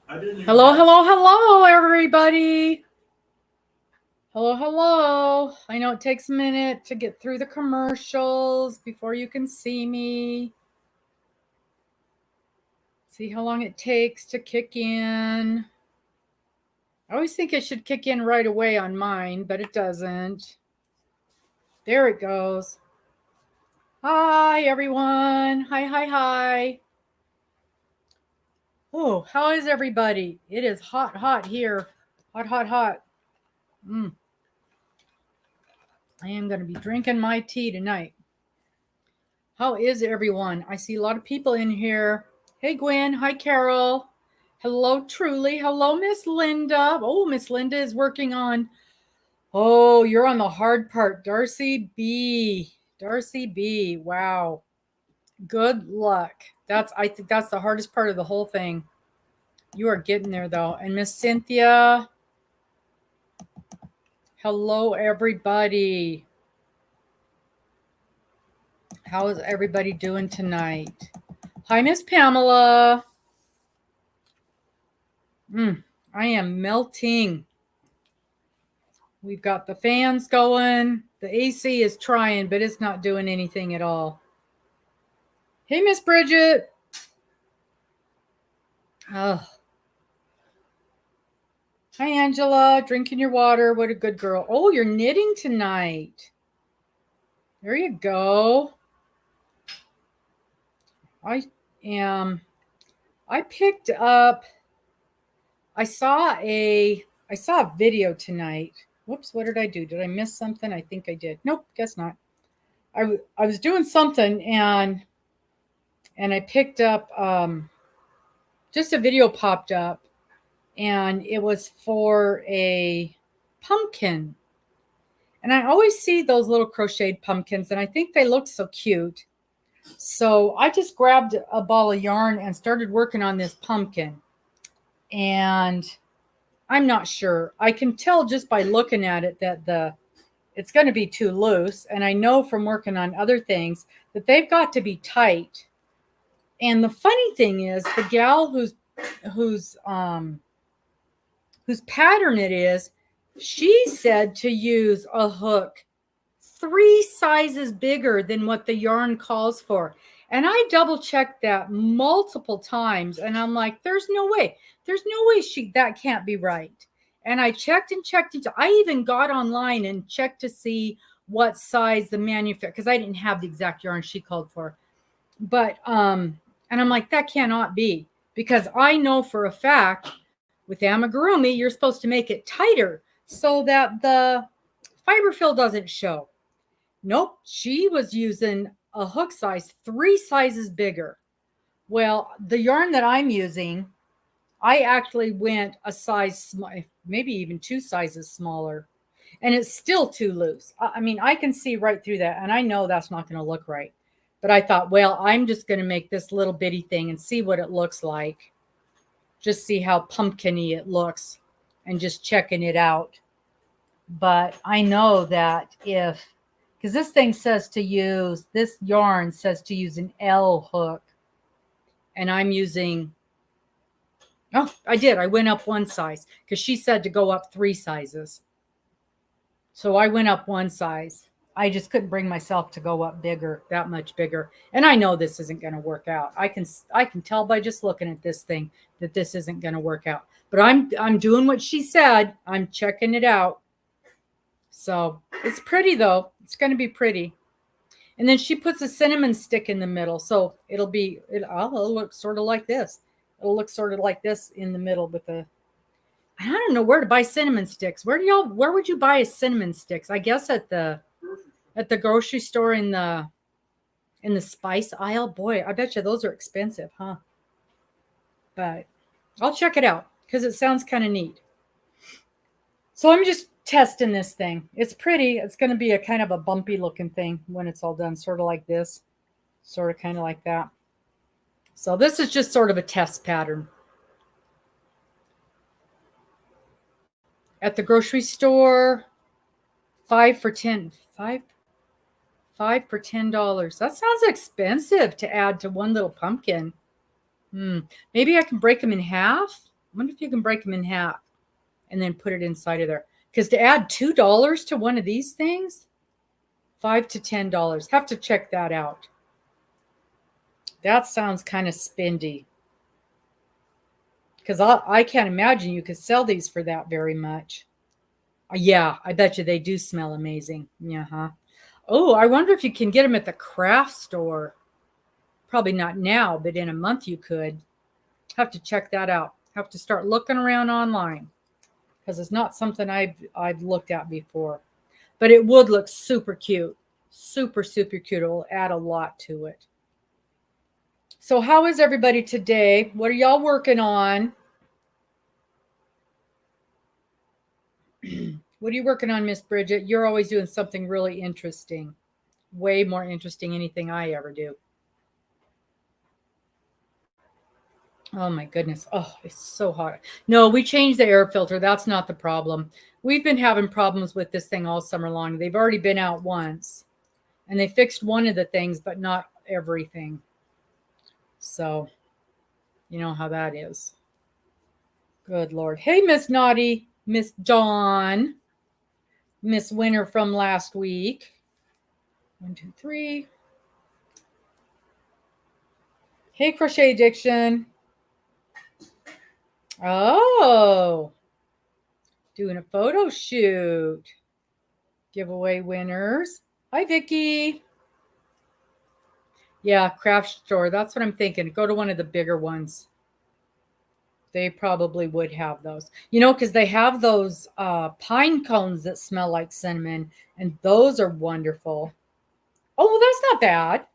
Hello, hello, hello, everybody. Hello, hello. I know it takes a minute to get through the commercials before you can see me. See how long it takes to kick in. I always think it should kick in right away on mine, but it doesn't. There it goes. Hi, everyone. Hi, hi, hi. Oh, how is everybody? It is hot, hot here. Hot, hot, hot. I am going to be drinking my tea tonight. How is everyone? I see a lot of people in here. Hey, Gwen. Hi, Carol. Hello, Truly. Hello, Miss Linda. Oh, Miss Linda is working on. Oh, you're on the hard part. Darcy B. Darcy B. Wow. Good luck. I think that's the hardest part of the whole thing. You are getting there, though. And Miss Cynthia. Hello, everybody. How is everybody doing tonight? Hi, Miss Pamela. I am melting. We've got the fans going. The AC is trying, but it's not doing anything at all. Hey, Miss Bridget. Oh. Hi, Angela. Drinking your water. What a good girl. Oh, you're knitting tonight. There you go. I picked up. I saw a video tonight. Whoops, what did I do? Did I miss something? I think I did. Nope, guess not. I was doing something and I picked up just a video popped up and it was for a pumpkin. And I always see those little crocheted pumpkins and I think they look so cute. So I just grabbed a ball of yarn and started working on this pumpkin. And I'm not sure. I can tell just by looking at it that it's going to be too loose. And I know from working on other things that they've got to be tight. And the funny thing is the gal whose pattern it is, she said to use a hook 3 sizes bigger than what the yarn calls for. And I double checked that multiple times and I'm like, there's no way that can't be right. And I checked and checked. I even got online and checked to see what size the manufacturer, because I didn't have the exact yarn she called for. But, and I'm like, that cannot be, because I know for a fact with amigurumi, you're supposed to make it tighter so that the fiber fill doesn't show. Nope, she was using a hook size 3 sizes bigger. Well, the yarn that I'm using, I actually went a size, maybe even 2 sizes smaller, and it's still too loose. I mean, I can see right through that, and I know that's not going to look right. But I thought, well, I'm just going to make this little bitty thing and see what it looks like. Just see how pumpkin-y it looks and just checking it out. But I know that because this thing says to use, this yarn says to use an L hook. And I'm using, oh, I did. I went up 1 size because she said to go up 3 sizes. So I went up 1 size. I just couldn't bring myself to go up bigger, that much bigger. And I know this isn't going to work out. I can tell by just looking at this thing that this isn't going to work out. But I'm doing what she said. I'm checking it out. So it's pretty though. It's going to be pretty. And then she puts a cinnamon stick in the middle. So it'll look sort of like this. It'll look sort of like this in the middle with I don't know where to buy cinnamon sticks. Where would you buy a cinnamon sticks? I guess at the grocery store in the spice aisle. Boy, I bet you those are expensive, huh? But I'll check it out because it sounds kind of neat. So I'm just testing this thing. It's pretty. It's going to be a kind of a bumpy looking thing when it's all done, sort of like this, sort of kind of like that. So this is just sort of a test pattern. At the grocery store, 5 for $10. That sounds expensive to add to one little pumpkin. Maybe I can break them in half. wonder if you can break them in half and then put it inside of there. Because to add $2 to one of these things, $5 to $10. Have to check that out. That sounds kind of spendy. Because I can't imagine you could sell these for that very much. Yeah, I bet you they do smell amazing. Yeah. Oh, I wonder if you can get them at the craft store. Probably not now, but in a month you could. Have to check that out. Have to start looking around online because it's not something I've looked at before. But it would look super cute. Super, super cute. It will add a lot to it. So how is everybody today? What are y'all working on? What are you working on, Miss Bridget? You're always doing something really interesting. Way more interesting than anything I ever do. Oh my goodness. Oh, it's so hot. No, we changed the air filter. That's not the problem. We've been having problems with this thing all summer long. They've already been out once. And they fixed one of the things, but not everything. So, you know how that is. Good Lord. Hey, Miss Naughty, Miss Dawn, Miss Winter from last week. 1, 2, 3. Hey, Crochet Addiction. Oh, doing a photo shoot. Giveaway winners. Hi, Vicki. Yeah, craft store. That's what I'm thinking. Go to one of the bigger ones. They probably would have those. You know, because they have those pine cones that smell like cinnamon, and those are wonderful. Oh, well, that's not bad.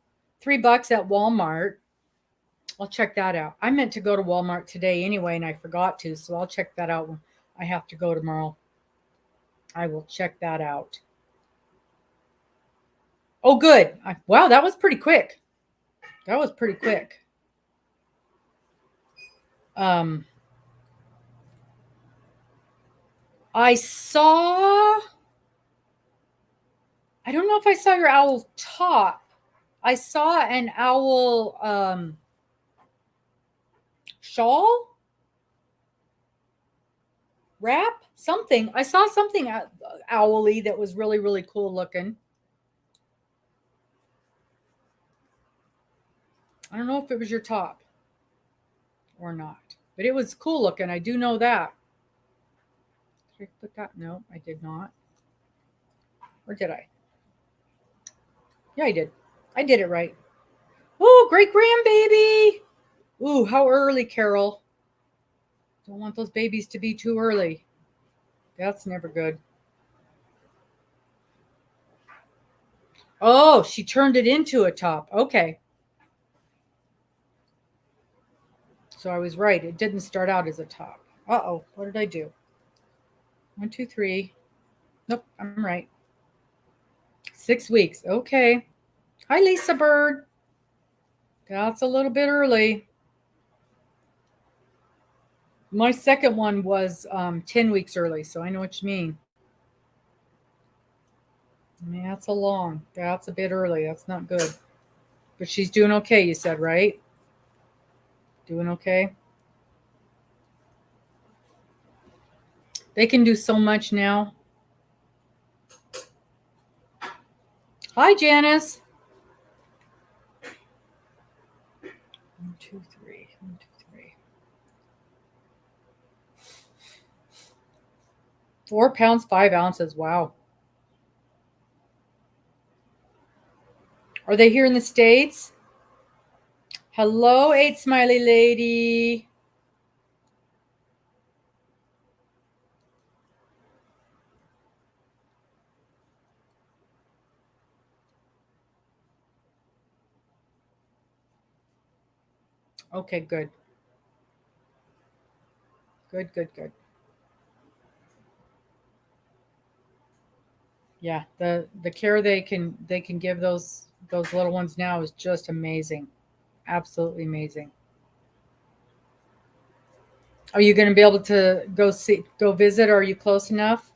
$3 at Walmart. I'll check that out. I meant to go to Walmart today anyway, and I forgot to, so I'll check that out when I have to go tomorrow. I will check that out. Oh, good. Wow, that was pretty quick. That was pretty quick. I saw, I don't know if I saw your owl top. I saw an owl shawl, wrap, something. I saw something owly that was really, really cool looking. I don't know if it was your top or not, but it was cool looking. I do know that. Did I put that? No, I did not. Or did I? Yeah, I did. I did it right. Oh, great grandbaby. Ooh, how early, Carol? Don't want those babies to be too early. That's never good. Oh, she turned it into a top. Okay. So I was right. It didn't start out as a top. Uh-oh. What did I do? 1, 2, 3. Nope, I'm right. 6 weeks. Okay. Hi, Lisa Bird. That's a little bit early. My second one was 10 weeks early, so I know what you mean. That's that's a bit early. That's not good. But she's doing okay, you said, right? Doing okay? They can do so much now. Hi, Janice. 1, 2, 3. 1, 2, 3. 4 pounds, 5 ounces. Wow. Are they here in the States? Hello, 8 Smiley Lady. Okay, good. Good, good, good. Yeah, the care they can give those little ones now is just amazing. Absolutely amazing. Are you going to be able to go visit? Or are you close enough?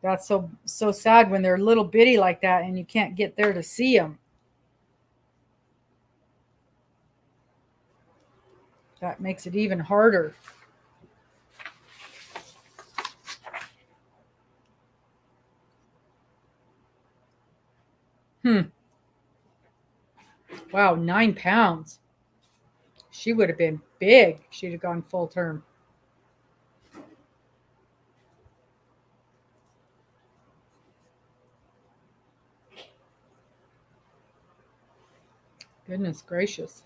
That's so sad when they're little bitty like that and you can't get there to see them. That makes it even harder. Wow, 9 pounds. She would have been big if she'd have gone full term. Goodness gracious.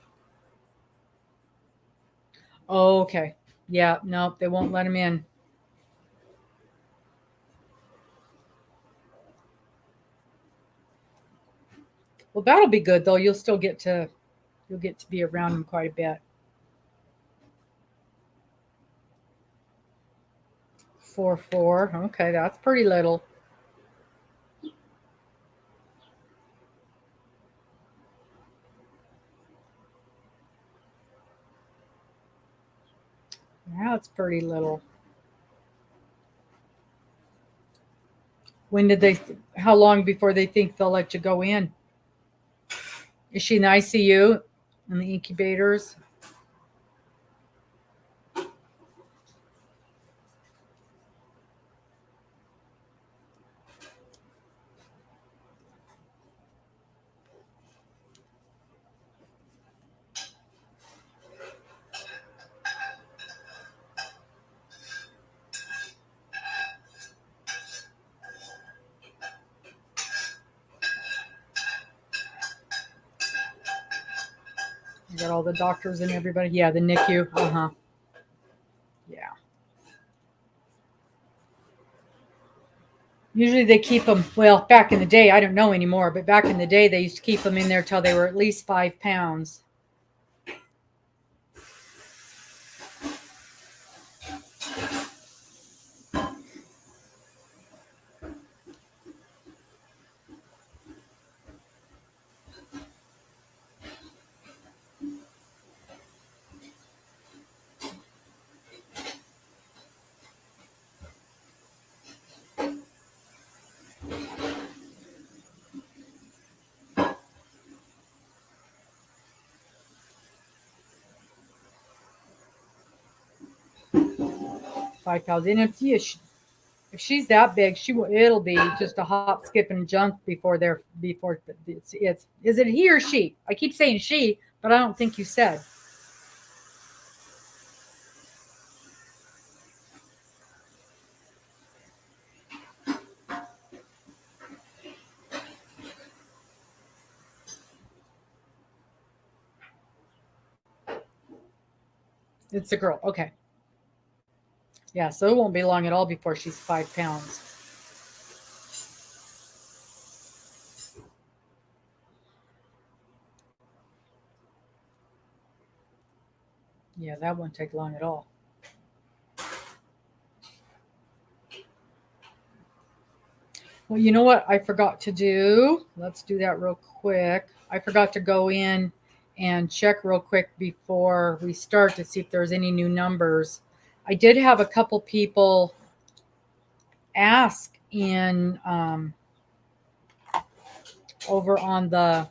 Oh, okay. Yeah, nope, they won't let him in. Well, that'll be good though. You'll get to be around him quite a bit. 4'4". Okay, that's pretty little. That's pretty little. When did they? How long before they think they'll let you go in? Is she in the ICU in the incubators? You got all the doctors and everybody. Yeah, the NICU. Yeah. Usually they keep them, well, back in the day, I don't know anymore, but back in the day, they used to keep them in there till they were at least 5 pounds. And if she's that big, it'll be just a hop, skip, and jump before it's is it he or she? I keep saying she, but I don't think you said. It's a girl. Okay. Yeah, so it won't be long at all before she's 5 pounds. Yeah, that won't take long at all. Well, you know what I forgot to do? Let's do that real quick. I forgot to go in and check real quick before we start to see if there's any new numbers. I did have a couple people ask in over on the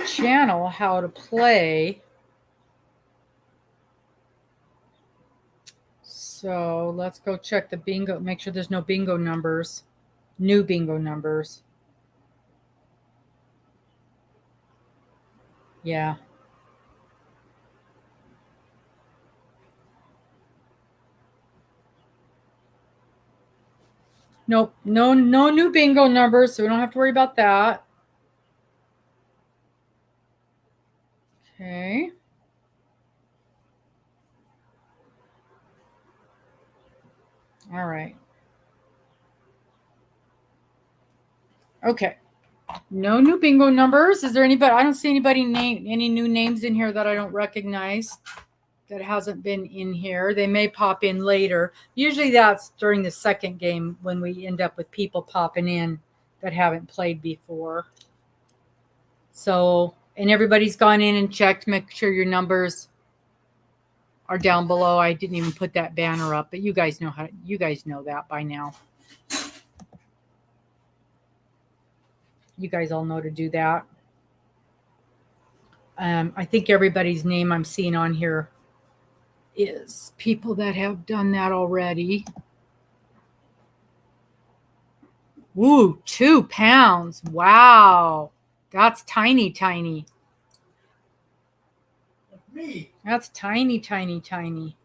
channel how to play. So let's go check the bingo, make sure there's no bingo numbers, new bingo numbers. Yeah. Nope, no new bingo numbers, so we don't have to worry about that. Okay. All right. Okay. No new bingo numbers. Is there anybody? I don't see any new names in here that I don't recognize that hasn't been in here. They may pop in later. Usually that's during the second game when we end up with people popping in that haven't played before. So, and everybody's gone in and checked, make sure your numbers are down below. I didn't even put that banner up, but you guys know that by now. You guys all know to do that. I think everybody's name I'm seeing on here is people that have done that already. Woo, 2 pounds. Wow. That's tiny, tiny. Me. That's tiny, tiny, tiny.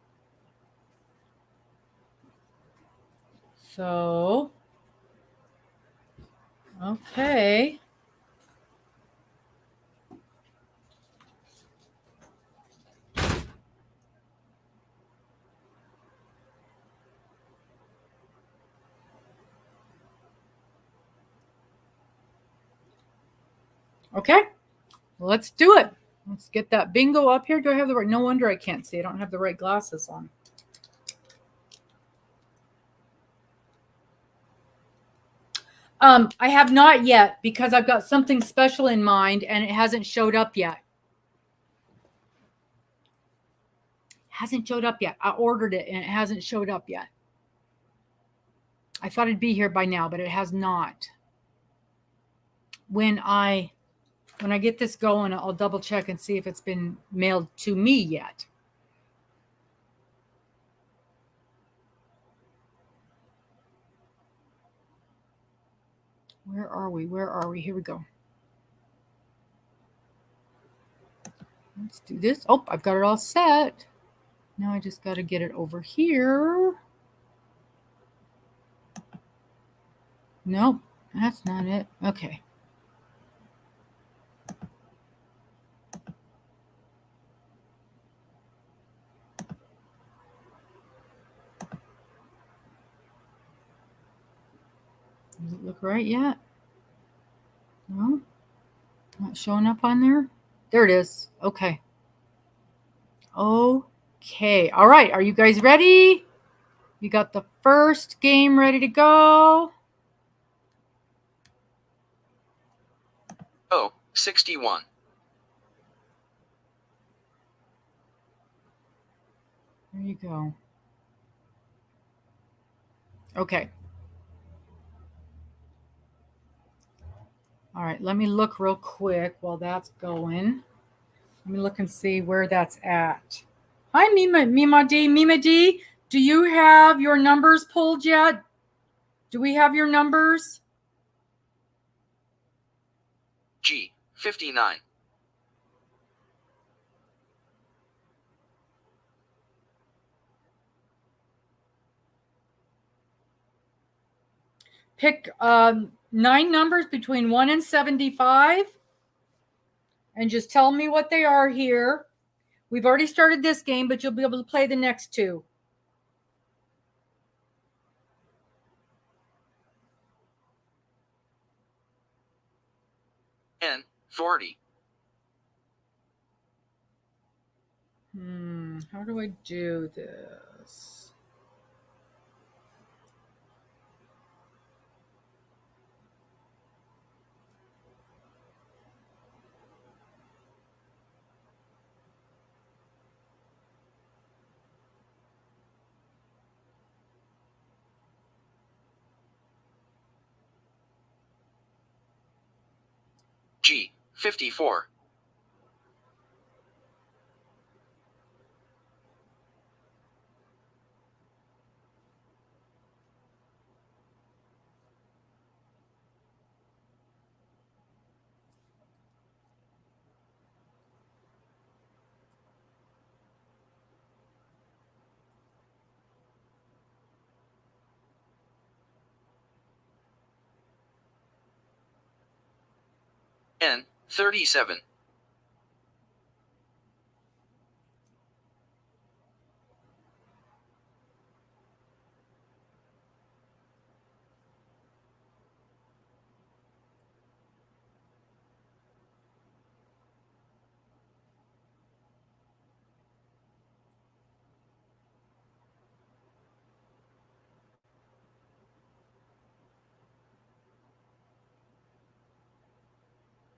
So, okay. Okay, let's do it. Let's get that bingo up here. Do I have the right? No wonder I can't see. I don't have the right glasses on. I have not yet because I've got something special in mind and it hasn't showed up yet. Hasn't showed up yet. I ordered it and it hasn't showed up yet. I thought it'd be here by now, but it has not. When I get this going, I'll double check and see if it's been mailed to me yet. Where are we? Where are we? Here we go. Let's do this. Oh, I've got it all set. Now I just got to get it over here. Nope, that's not it. Okay. Does it look right yet? No, not showing up on there. There it is. Okay. Okay. All right. Are you guys ready? You got the first game ready to go. Oh, 61. There you go. Okay. All right. Let me look real quick while that's going. Let me look and see where that's at. Hi, Mima D. Mima D, do you have your numbers pulled yet? Do we have your numbers? G, 59. Pick 9 numbers between 1 and 75 and just tell me what they are here. We've already started this game, but you'll be able to play the next 2. N, 40. How do I do this? G, 54. N, 37.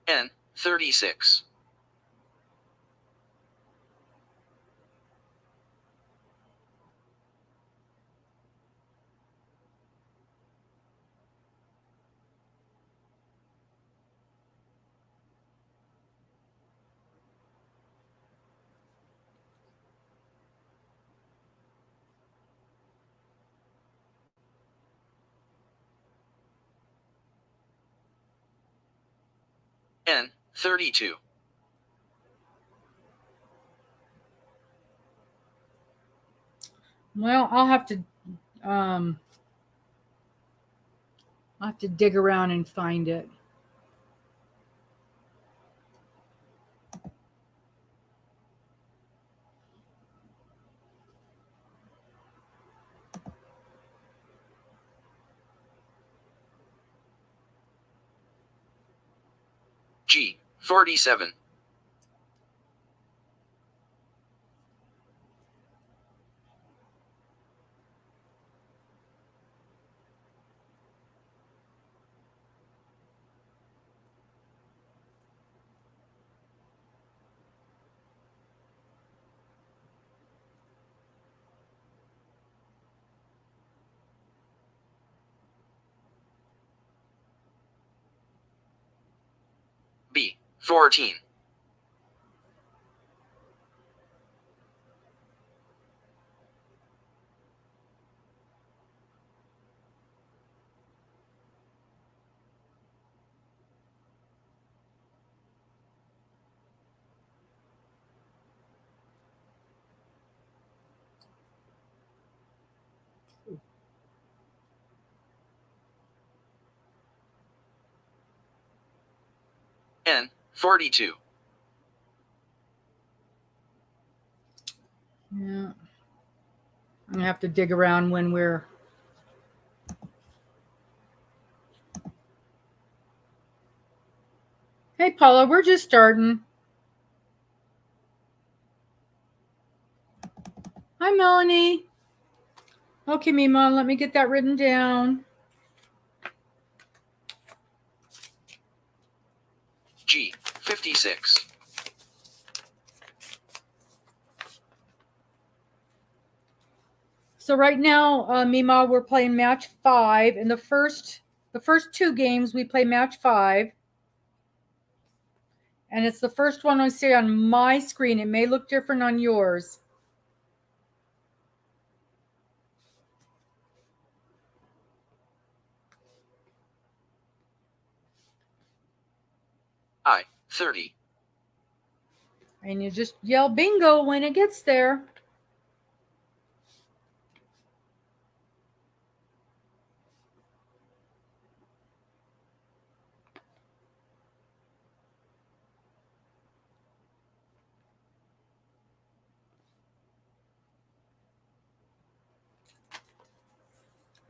N, 36. N 32. Well, I'll have to dig around and find it. G 47. B 14. N 42. Yeah. I'm gonna have to dig around when we're. Hey, Paula, we're just starting. Hi, Melanie. Okay, Mima, let me get that written down. G 56. So right now, Mima, we're playing match 5. In the first 2 games, we play match 5. And it's the first one I see on my screen. It may look different on yours. I 30. And you just yell bingo when it gets there.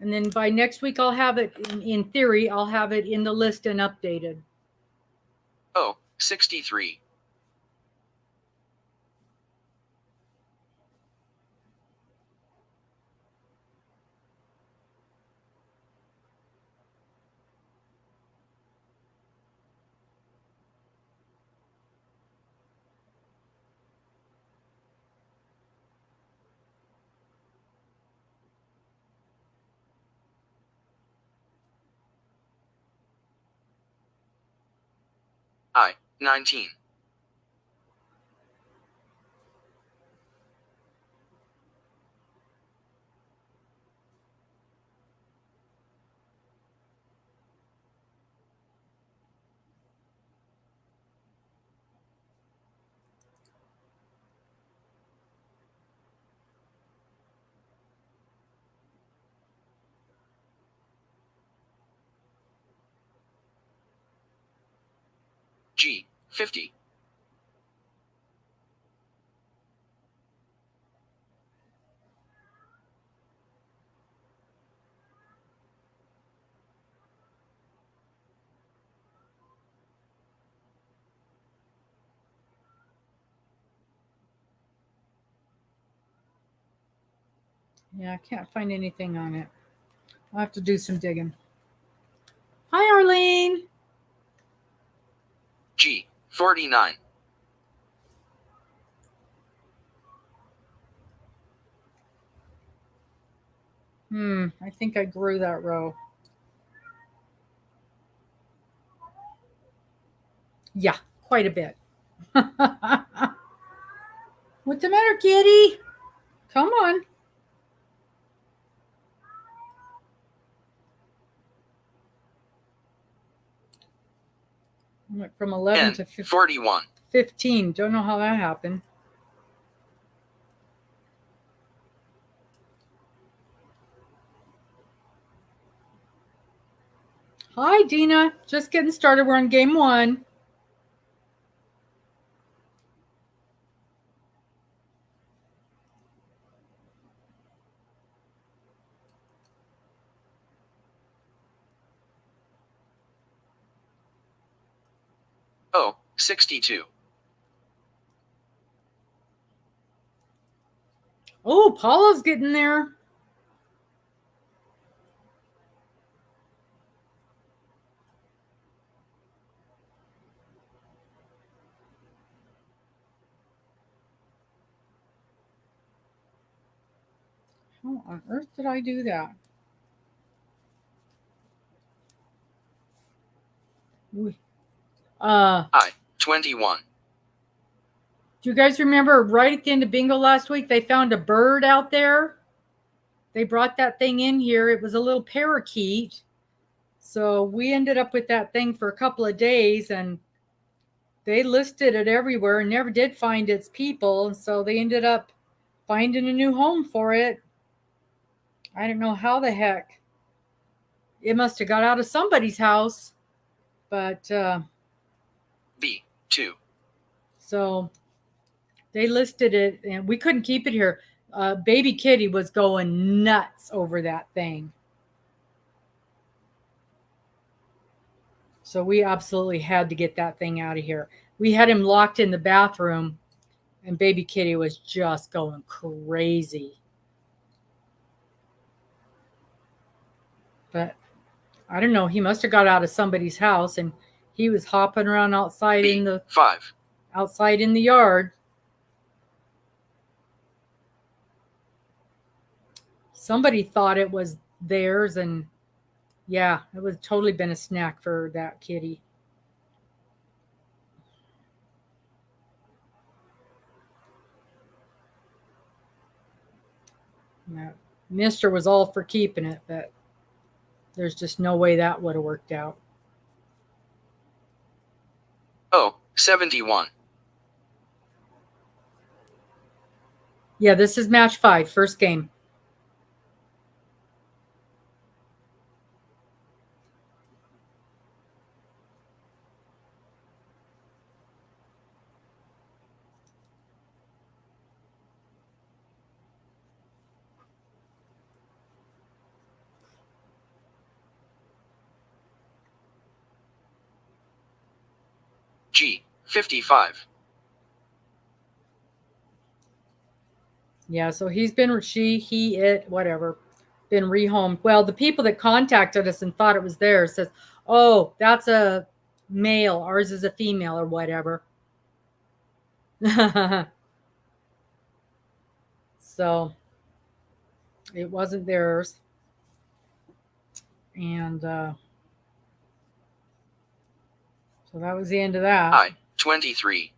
And then by next week, I'll have it, in theory, I'll have it in the list and updated. O 63. I 19. G 50. Yeah, I can't find anything on it. I'll have to do some digging. Hi, Arlene. G 49. I think I grew that row. Yeah, quite a bit. What's the matter, kitty? Come on. Went from 11 N to 41. 15. Don't know how that happened. Hi, Deanna. Just getting started. We're on game 1. Oh, 62. Oh, Paula's getting there. How on earth did I do that? I 21. Do you guys remember right at the end of bingo last week, they found a bird out there? They brought that thing in here. It was a little parakeet. So we ended up with that thing for a couple of days, and they listed it everywhere and never did find its people. So they ended up finding a new home for it. I don't know how the heck. It must have got out of somebody's house. But B 2. so they listed it, and we couldn't keep it here. Baby Kitty was going nuts over that thing. So we absolutely had to get that thing out of here. We had him locked in the bathroom, and Baby Kitty was just going crazy. But I don't know. He must have got out of somebody's house, and he was hopping around outside B in the 5. yard. Somebody thought it was theirs, and yeah, it would totally been a snack for that kitty. Yeah. Mister was all for keeping it, but there's just no way that would have worked out. Oh, 71. Yeah, this is match 5, first game. G 55. Yeah, so he's been, he, it, whatever, been rehomed. Well, the people that contacted us and thought it was theirs says, oh, that's a male. Ours is a female or whatever. So it wasn't theirs. And so that was the end of that. I 23.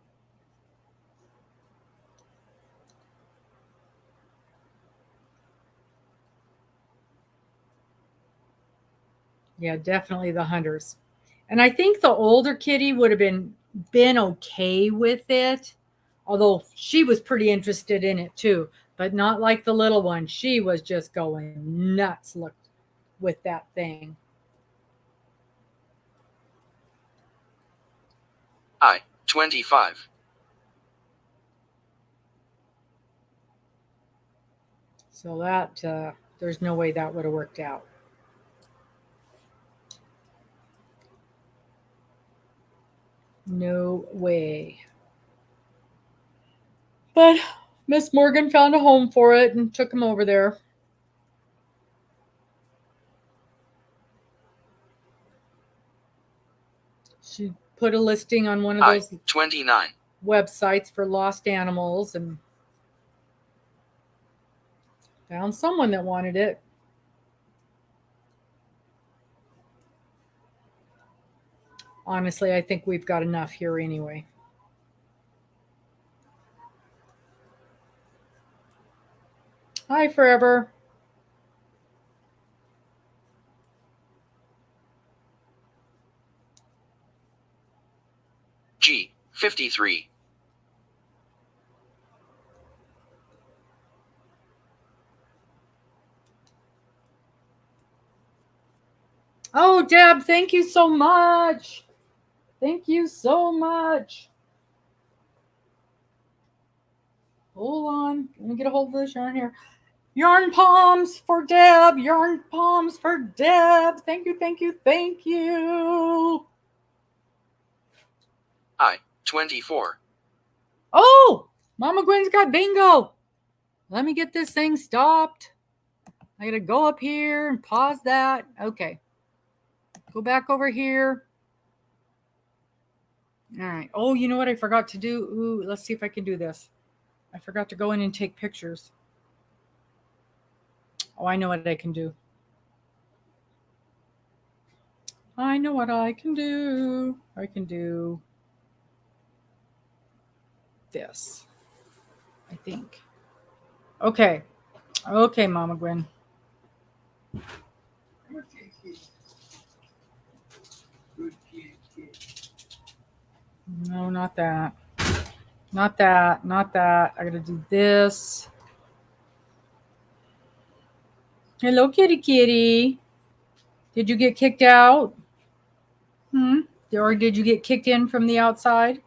Yeah, definitely the hunters. And I think the older kitty would have been okay with it, although she was pretty interested in it too, but not like the little one. She was just going nuts with that thing. I 25. So that there's no way that would have worked out. No way. But Miss Morgan found a home for it and took him over there. She put a listing on one of those 29. websites for lost animals and found someone that wanted it. Honestly, I think we've got enough here anyway. Hi, Forever. 53. Oh, Deb, thank you so much. Thank you so much. Hold on. Let me get a hold of this yarn here. Yarn palms for Deb. Yarn palms for Deb. Thank you, thank you, thank you. I, 24. Oh, Mama Gwen's got bingo. Let me get this thing stopped. I got to go up here and pause that. Okay. Go back over here. All right. Oh, you know what I forgot to do? Ooh, let's see if I can do this. I forgot to go in and take pictures. Oh, I know what I can do. I know what I can do. I can do this, I think. Okay. Okay, Mama Gwen. No, not that. Not that. Not that. I gotta do this. Hello, kitty kitty. Did you get kicked out? Or did you get kicked in from the outside?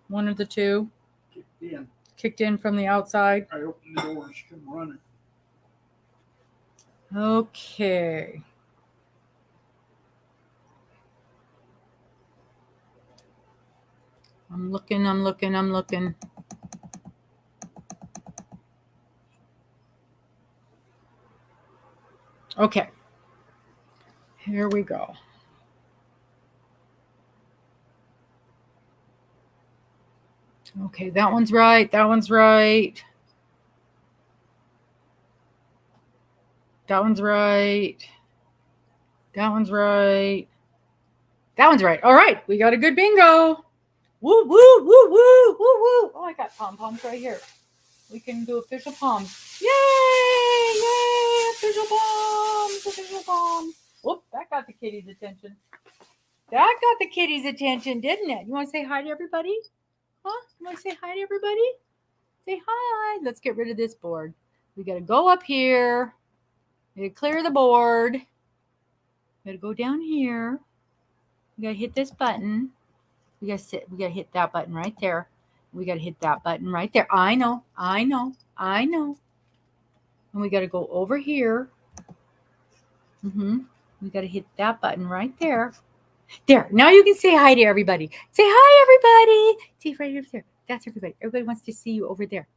One of the two. Kicked in. Kicked in from the outside. I opened the door and she came running. Okay. I'm looking. Okay. Here we go. Okay, that one's right. That one's right. That one's right. That one's right. That one's right. All right, we got a good bingo. Woo, woo, woo, woo, woo, woo. Oh, I got pom-poms right here. We can do official palms. Yay! Yay! Official palms! Official palms. Whoop, that got the kitty's attention. That got the kitty's attention, didn't it? You want to say hi to everybody? Huh? You want to say hi to everybody? Say hi. Let's get rid of this board. We got to go up here. We got to clear the board. We got to go down here. We got to hit this button. We got to hit that button right there. We got to hit that button right there. I know. And we got to go over here. We got to hit that button right there. There. Now you can say hi to everybody. Say hi, everybody. See right over there. That's everybody. Everybody wants to see you over there.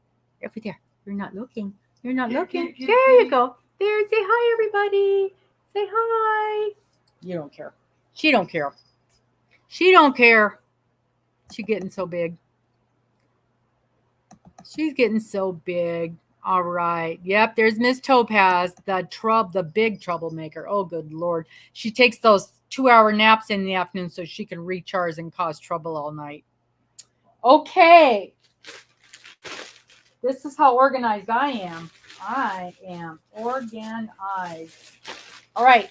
Over there. You're not looking. You're not looking. There you go. There. Say hi, everybody. Say hi. You don't care. She don't care. She don't care. She's getting so big. She's getting so big. All right. Yep, there's Miss Topaz, the big troublemaker. Oh, good Lord. She takes those 2-hour naps in the afternoon so she can recharge and cause trouble all night. Okay. This is how organized I am. I am organized. All right.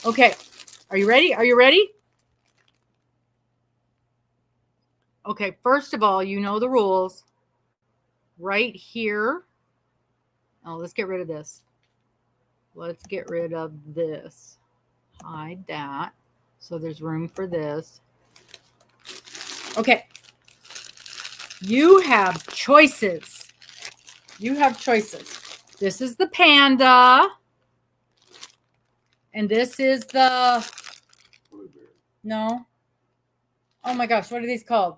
Okay. Are you ready? Are you ready? Okay. First of all, you know the rules. Right here. Oh, let's get rid of this. Let's get rid of this. Hide that. So there's room for this. Okay. You have choices. You have choices. This is the panda. And this is the... No. Oh my gosh, what are these called?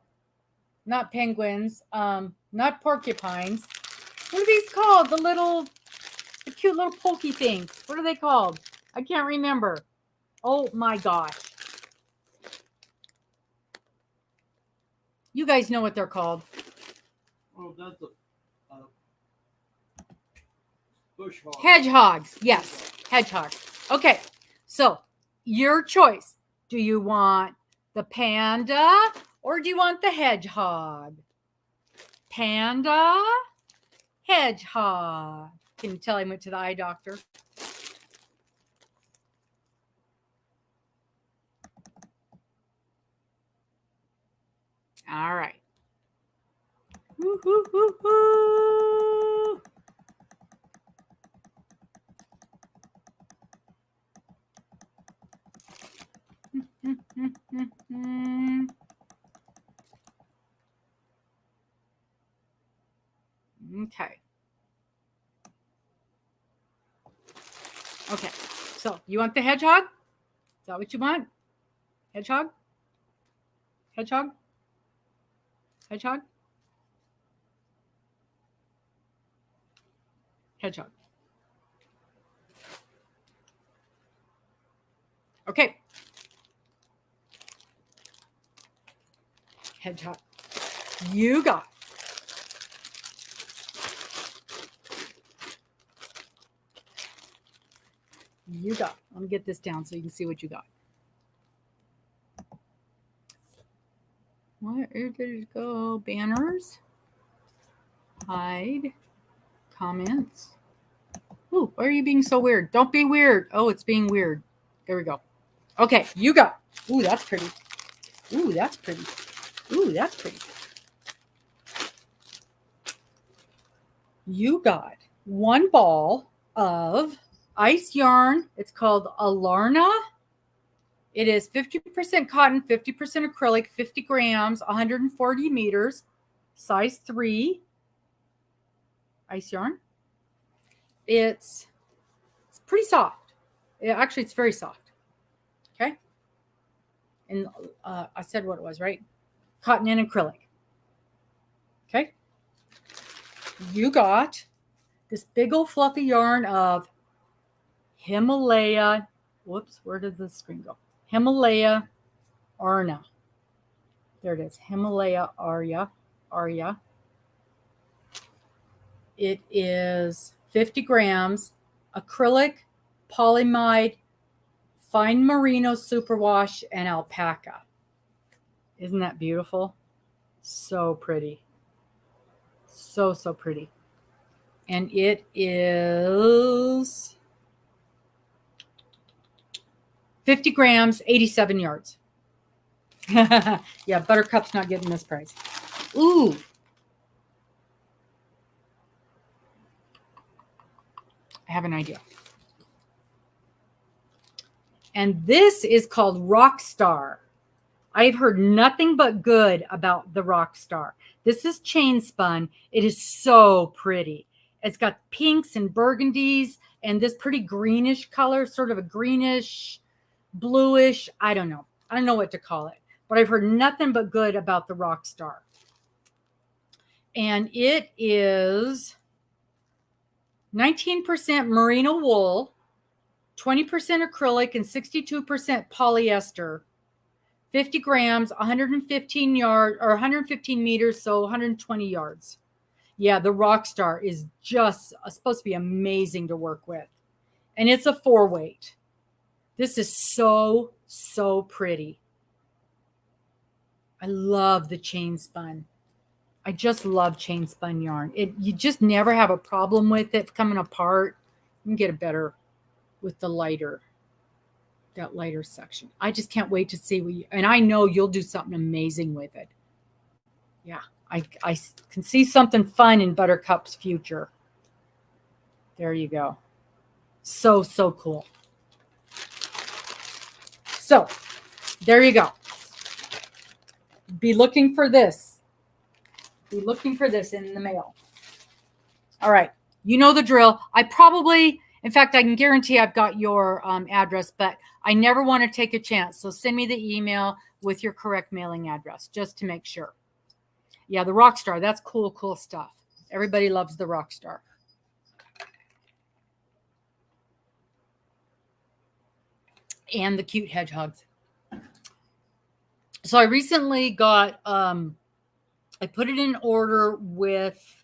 Not penguins. Not porcupines. What are these called? The cute little pokey things. What are they called? I can't remember. Oh my gosh. You guys know what they're called. Oh, that's a bush hog. Hedgehogs. Yes, hedgehogs. Okay, so your choice. Do you want the panda or do you want the hedgehog? Panda, hedgehog. Can you tell I went to the eye doctor? All right. Woo, woo, woo, woo. Okay. Okay. So you want the hedgehog? Is that what you want? Hedgehog? Hedgehog? Hedgehog? Hedgehog. Okay. Hedgehog. You got. You got. Let me get this down so you can see what you got. Where did it go? Banners. Hide. Comments. Ooh, why are you being so weird? Don't be weird. Oh, it's being weird. There we go. Okay, you got. Ooh, that's pretty. Ooh, that's pretty. Ooh, that's pretty. You got one ball of ice yarn. It's called Alarna. It is 50% cotton, 50% acrylic, 50 grams, 140 meters, size 3 ice yarn. It's pretty soft. Actually, it's very soft. Okay. And I said what it was, right? Cotton and acrylic. Okay. You got this big old fluffy yarn of Himalaya. Whoops, where did the screen go? Himalaya Arna. There it is. Himalaya Arya. It is 50 grams, acrylic, polyamide, fine merino superwash, and alpaca. Isn't that beautiful? So pretty. So pretty. And it is 50 grams, 87 yards. Yeah, Buttercup's not getting this price. Ooh. I have an idea. And this is called Rockstar. I've heard nothing but good about the Rockstar. This is chain spun. It is so pretty. It's got pinks and burgundies and this pretty greenish color, sort of a greenish, bluish. I don't know. I don't know what to call it. But I've heard nothing but good about the Rockstar. And it is 19% merino wool, 20% acrylic, and 62% polyester. 50 grams, 115 yards or 115 meters, so 120 yards. Yeah, the Rockstar is just supposed to be amazing to work with. And it's a 4-weight. This is so pretty. I love the chain spun. I just love chain spun yarn. You just never have a problem with it coming apart. You can get it better with the lighter, that lighter section. I just can't wait to see what you, and I know you'll do something amazing with it. Yeah, I can see something fun in Buttercup's future. There you go. So cool. So there you go. Be looking for this. Be looking for this in the mail. All right. You know the drill. I probably, in fact, I can guarantee I've got your address, but I never want to take a chance. So send me the email with your correct mailing address just to make sure. Yeah, the Rockstar. That's cool stuff. Everybody loves the Rockstar. And the cute hedgehogs. So I recently got, I put it in order with,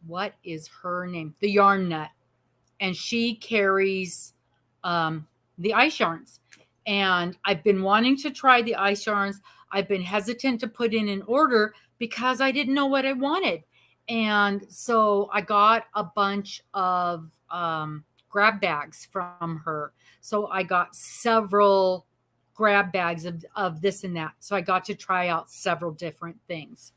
what is her name? The Yarn Nut. And she carries the ice yarns. And I've been wanting to try the ice yarns. I've been hesitant to put in an order because I didn't know what I wanted. And so I got a bunch of grab bags from her. So I got several grab bags of this and that. So I got to try out several different things.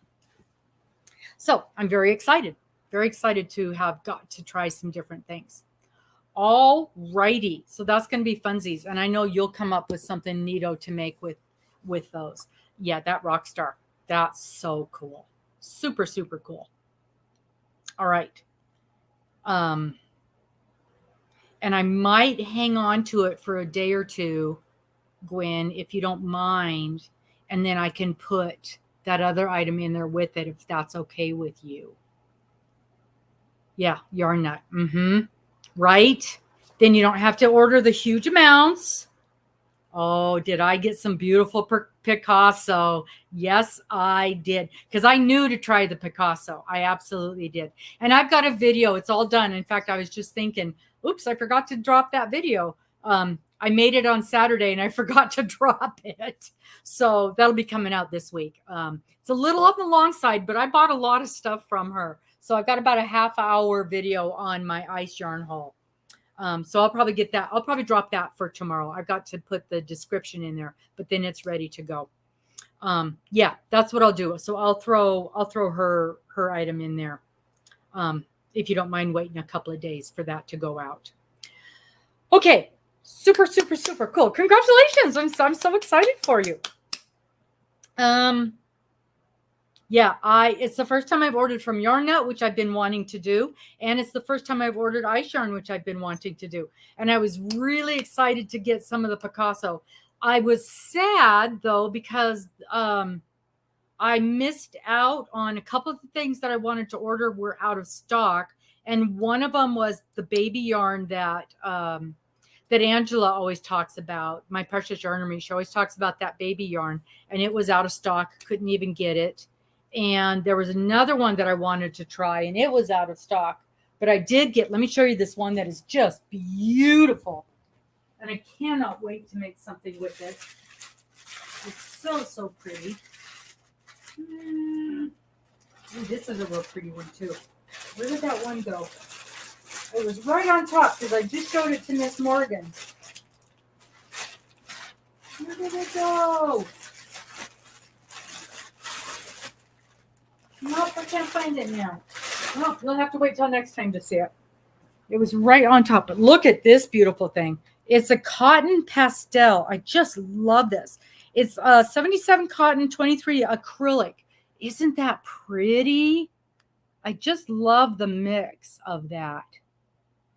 So I'm very excited to have got to try some different things. All righty. So that's going to be funsies. And I know you'll come up with something neato to make with those. Yeah, that rock star. That's so cool. Super, super cool. All right. And I might hang on to it for a day or two, Gwen, if you don't mind. And then I can put that other item in there with it if that's okay with you. Yeah, yarn nut. Right? Then you don't have to order the huge amounts. Oh, did I get some beautiful Picasso? Yes, I did. Because I knew to try the Picasso. I absolutely did. And I've got a video. It's all done. In fact, I was just thinking, oops, I forgot to drop that video. I made it on Saturday and I forgot to drop it. So that'll be coming out this week. It's a little on the long side, but I bought a lot of stuff from her. So I've got about a half-hour video on my ice yarn haul. So I'll probably get that. I'll probably drop that for tomorrow. I've got to put the description in there, but then it's ready to go. Yeah, that's what I'll do. So I'll throw her item in there. If you don't mind waiting a couple of days for that to go out. Okay. Super, super, super cool. Congratulations. I'm so excited for you. Yeah, it's the first time I've ordered from Yarn Nut, which I've been wanting to do. And it's the first time I've ordered ice yarn, which I've been wanting to do. And I was really excited to get some of the Picasso. I was sad, though, because I missed out on a couple of the things that I wanted to order were out of stock. And one of them was the baby yarn that Angela always talks about. My Precious Yarnery, she always talks about that baby yarn. And it was out of stock. Couldn't even get it. And there was another one that I wanted to try, and it was out of stock. But I did get, let me show you this one that is just beautiful. And I cannot wait to make something with it. It's so, so pretty. Ooh, this is a real pretty one, too. Where did that one go? It was right on top, because I just showed it to Miss Morgan. Where did it go? Nope, I can't find it now. Well, you'll have to wait till next time to see it. It was right on top. But look at this beautiful thing. It's a cotton pastel. I just love this. It's 77 cotton, 23 acrylic. Isn't that pretty? I just love the mix of that.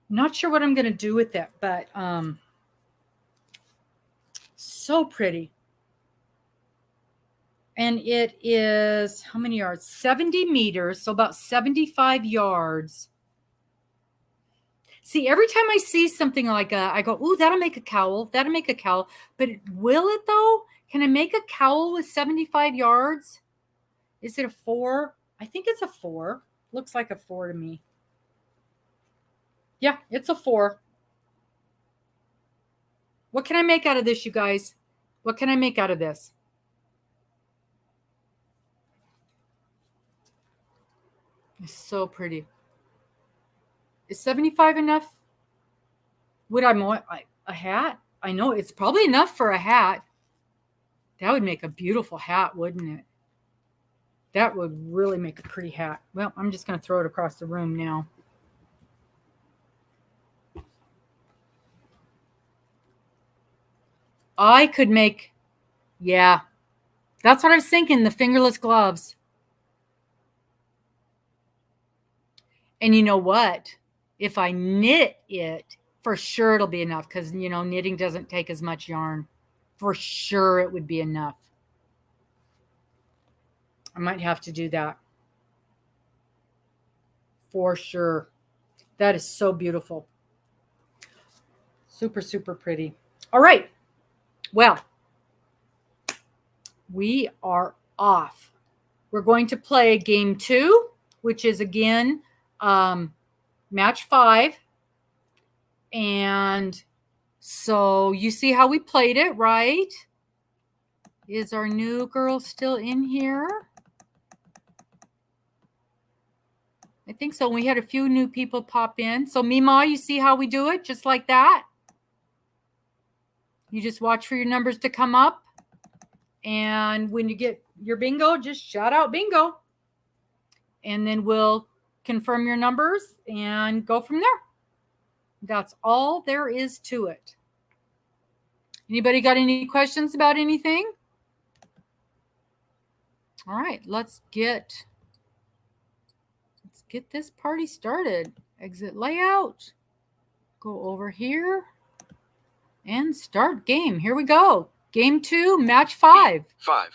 Not sure what I'm going to do with it, but so pretty. And it is, how many yards? 70 meters, so about 75 yards. See, every time I see something like that, I go, ooh, that'll make a cowl. That'll make a cowl. But will it, though? Can I make a cowl with 75 yards? Is it a 4? I think it's a 4. Looks like a 4 to me. Yeah, it's a 4. What can I make out of this, you guys? What can I make out of this? It's so pretty. Is 75 enough? Would I want a hat? I know it's probably enough for a hat. That would make a beautiful hat, wouldn't it? That would really make a pretty hat. Well, I'm just going to throw it across the room now. I could make, yeah, that's what I was thinking, the fingerless gloves. And you know what? If I knit it, for sure it'll be enough because, you know, knitting doesn't take as much yarn. For sure it would be enough. I might have to do that. For sure. That is so beautiful. Super, super pretty. All right. Well, we are off. We're going to play game 2, which is again match 5. And so you see how we played it, right? Is our new girl still in here? I think so. We had a few new people pop in. So Mima, you see how we do it? Just like that? You just watch for your numbers to come up. And when you get your bingo, just shout out bingo. And then we'll confirm your numbers and go from there. That's all there is to it. Anybody got any questions about anything? All right, let's get this party started. Exit layout. Go over here and start game. Here we go. Game 2, match 5. 5.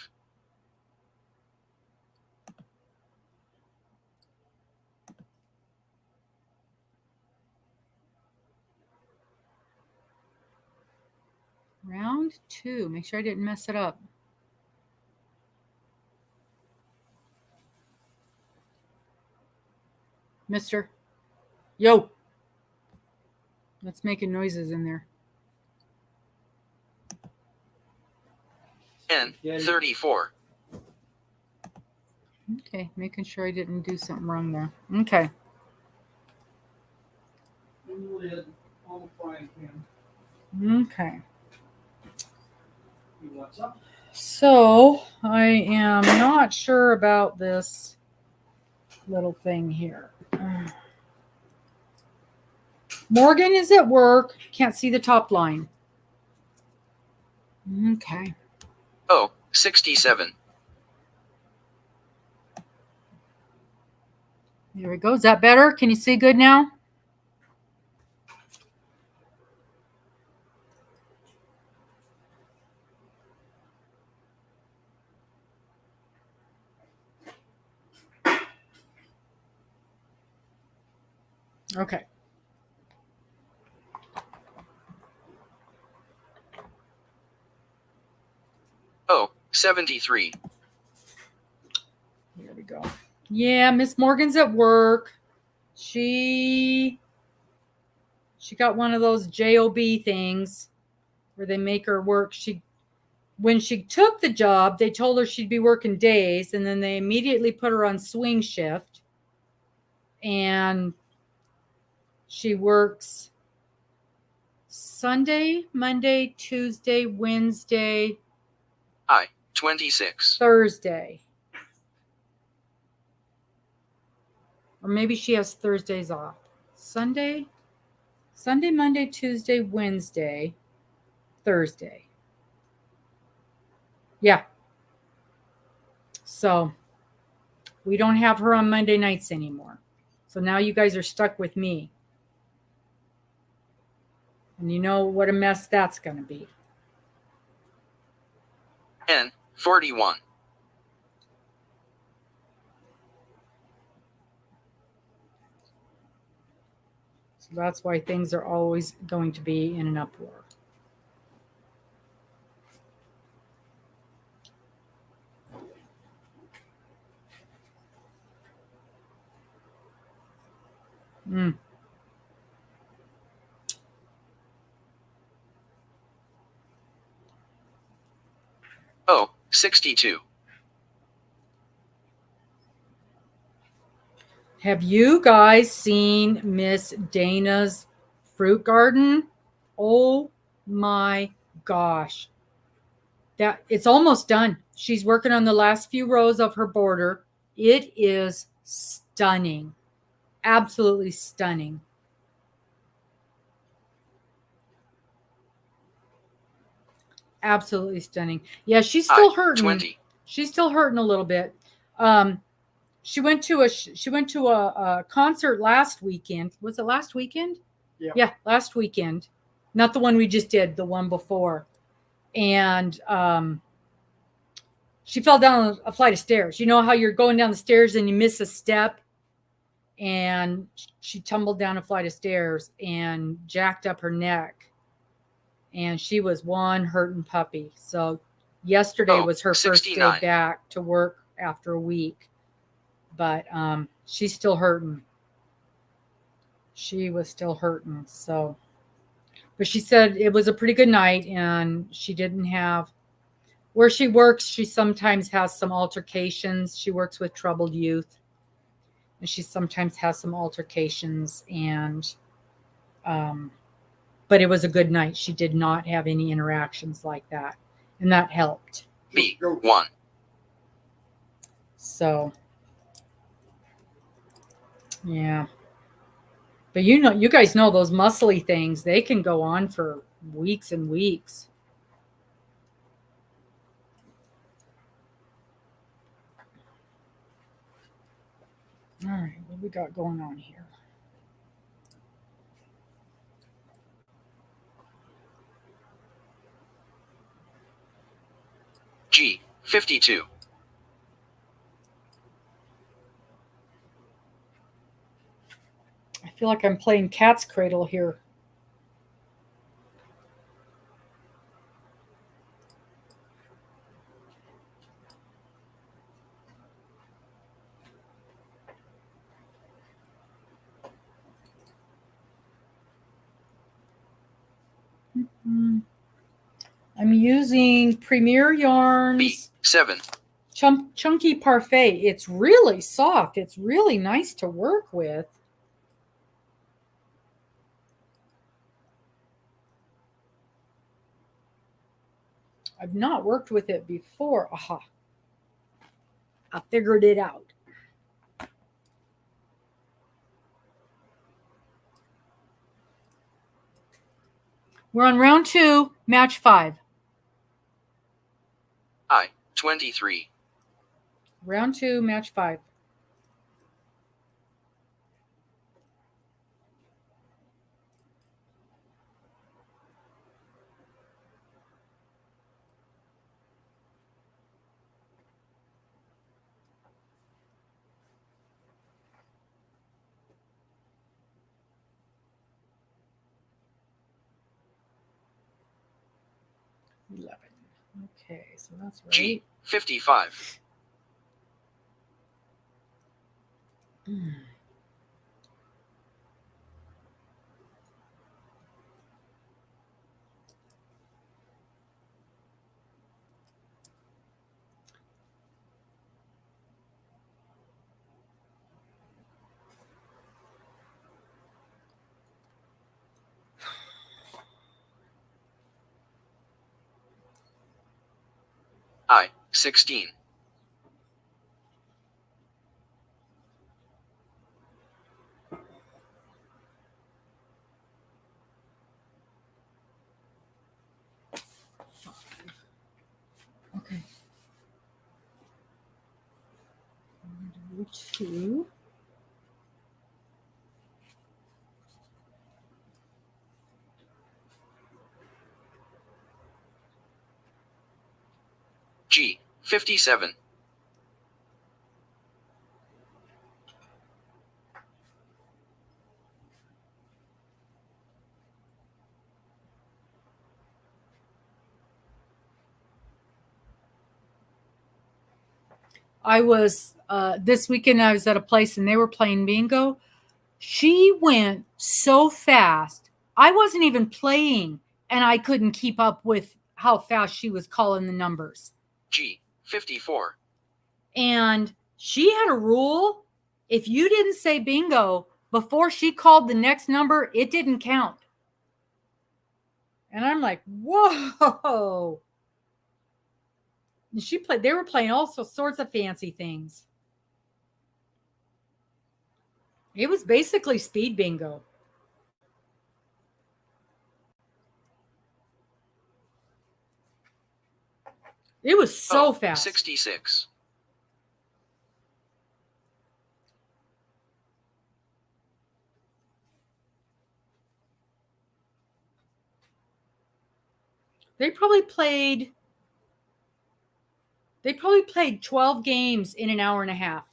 Round 2. Make sure I didn't mess it up. Mister. Yo. Let's making noises in there. N 34. Okay, making sure I didn't do something wrong there. Okay. Lid on the frying pan. Okay. You want some? So I am not sure about this little thing here. Morgan is at work. Can't see the top line. Okay. Oh, 67. There we go. Is that better? Can you see good now? Okay. Oh, 73. Here we go. Yeah, Miss Morgan's at work. She got one of those JOB things where they make her work. When she took the job, they told her she'd be working days, and then they immediately put her on swing shift. And she works Sunday, Monday, Tuesday, Wednesday, I 26. Thursday. Or maybe she has Thursdays off. Sunday, Monday, Tuesday, Wednesday, Thursday. Yeah. So we don't have her on Monday nights anymore. So now you guys are stuck with me. And you know what a mess that's going to be. N 41. So that's why things are always going to be in an uproar. Oh, 62. Have you guys seen Miss Dana's fruit garden? Oh my gosh. It's almost done. She's working on the last few rows of her border. It is stunning. Absolutely stunning. Absolutely stunning. Yeah, she's still hurting. 20. She's still hurting a little bit. She went to a concert last weekend. Was it last weekend? Yeah, last weekend. Not the one we just did, the one before. And she fell down a flight of stairs. You know how you're going down the stairs and you miss a step? And she tumbled down a flight of stairs and jacked up her neck. And she was one hurting puppy. So yesterday was her 69. first day back to work after a week. But she's still hurting. She was still hurting. So, but she said it was a pretty good night, and she didn't have, where she works, she sometimes has some altercations. She works with troubled youth, and she sometimes has some altercations, and But it was a good night. She did not have any interactions like that. And that helped. B1. So, yeah. But you know, you guys know those muscly things, they can go on for weeks and weeks. All right, what we got going on here? G52. I feel like I'm playing cat's cradle here. I'm using Premier Yarns B7. Chunky Parfait. It's really soft. It's really nice to work with. I've not worked with it before. Aha. I figured it out. We're on round 2, match 5. I23. Round 2, match 5. Okay, so that's right. G55. I16. Okay. 2. G57. I was this weekend I was at a place and they were playing bingo. She went so fast. I wasn't even playing and I couldn't keep up with how fast she was calling the numbers. G54. And she had a rule. If you didn't say bingo before she called the next number, it didn't count. And I'm like, whoa. And they were playing all sorts of fancy things. It was basically speed bingo. It was so fast. 66. They probably played 12 games in an hour and a half.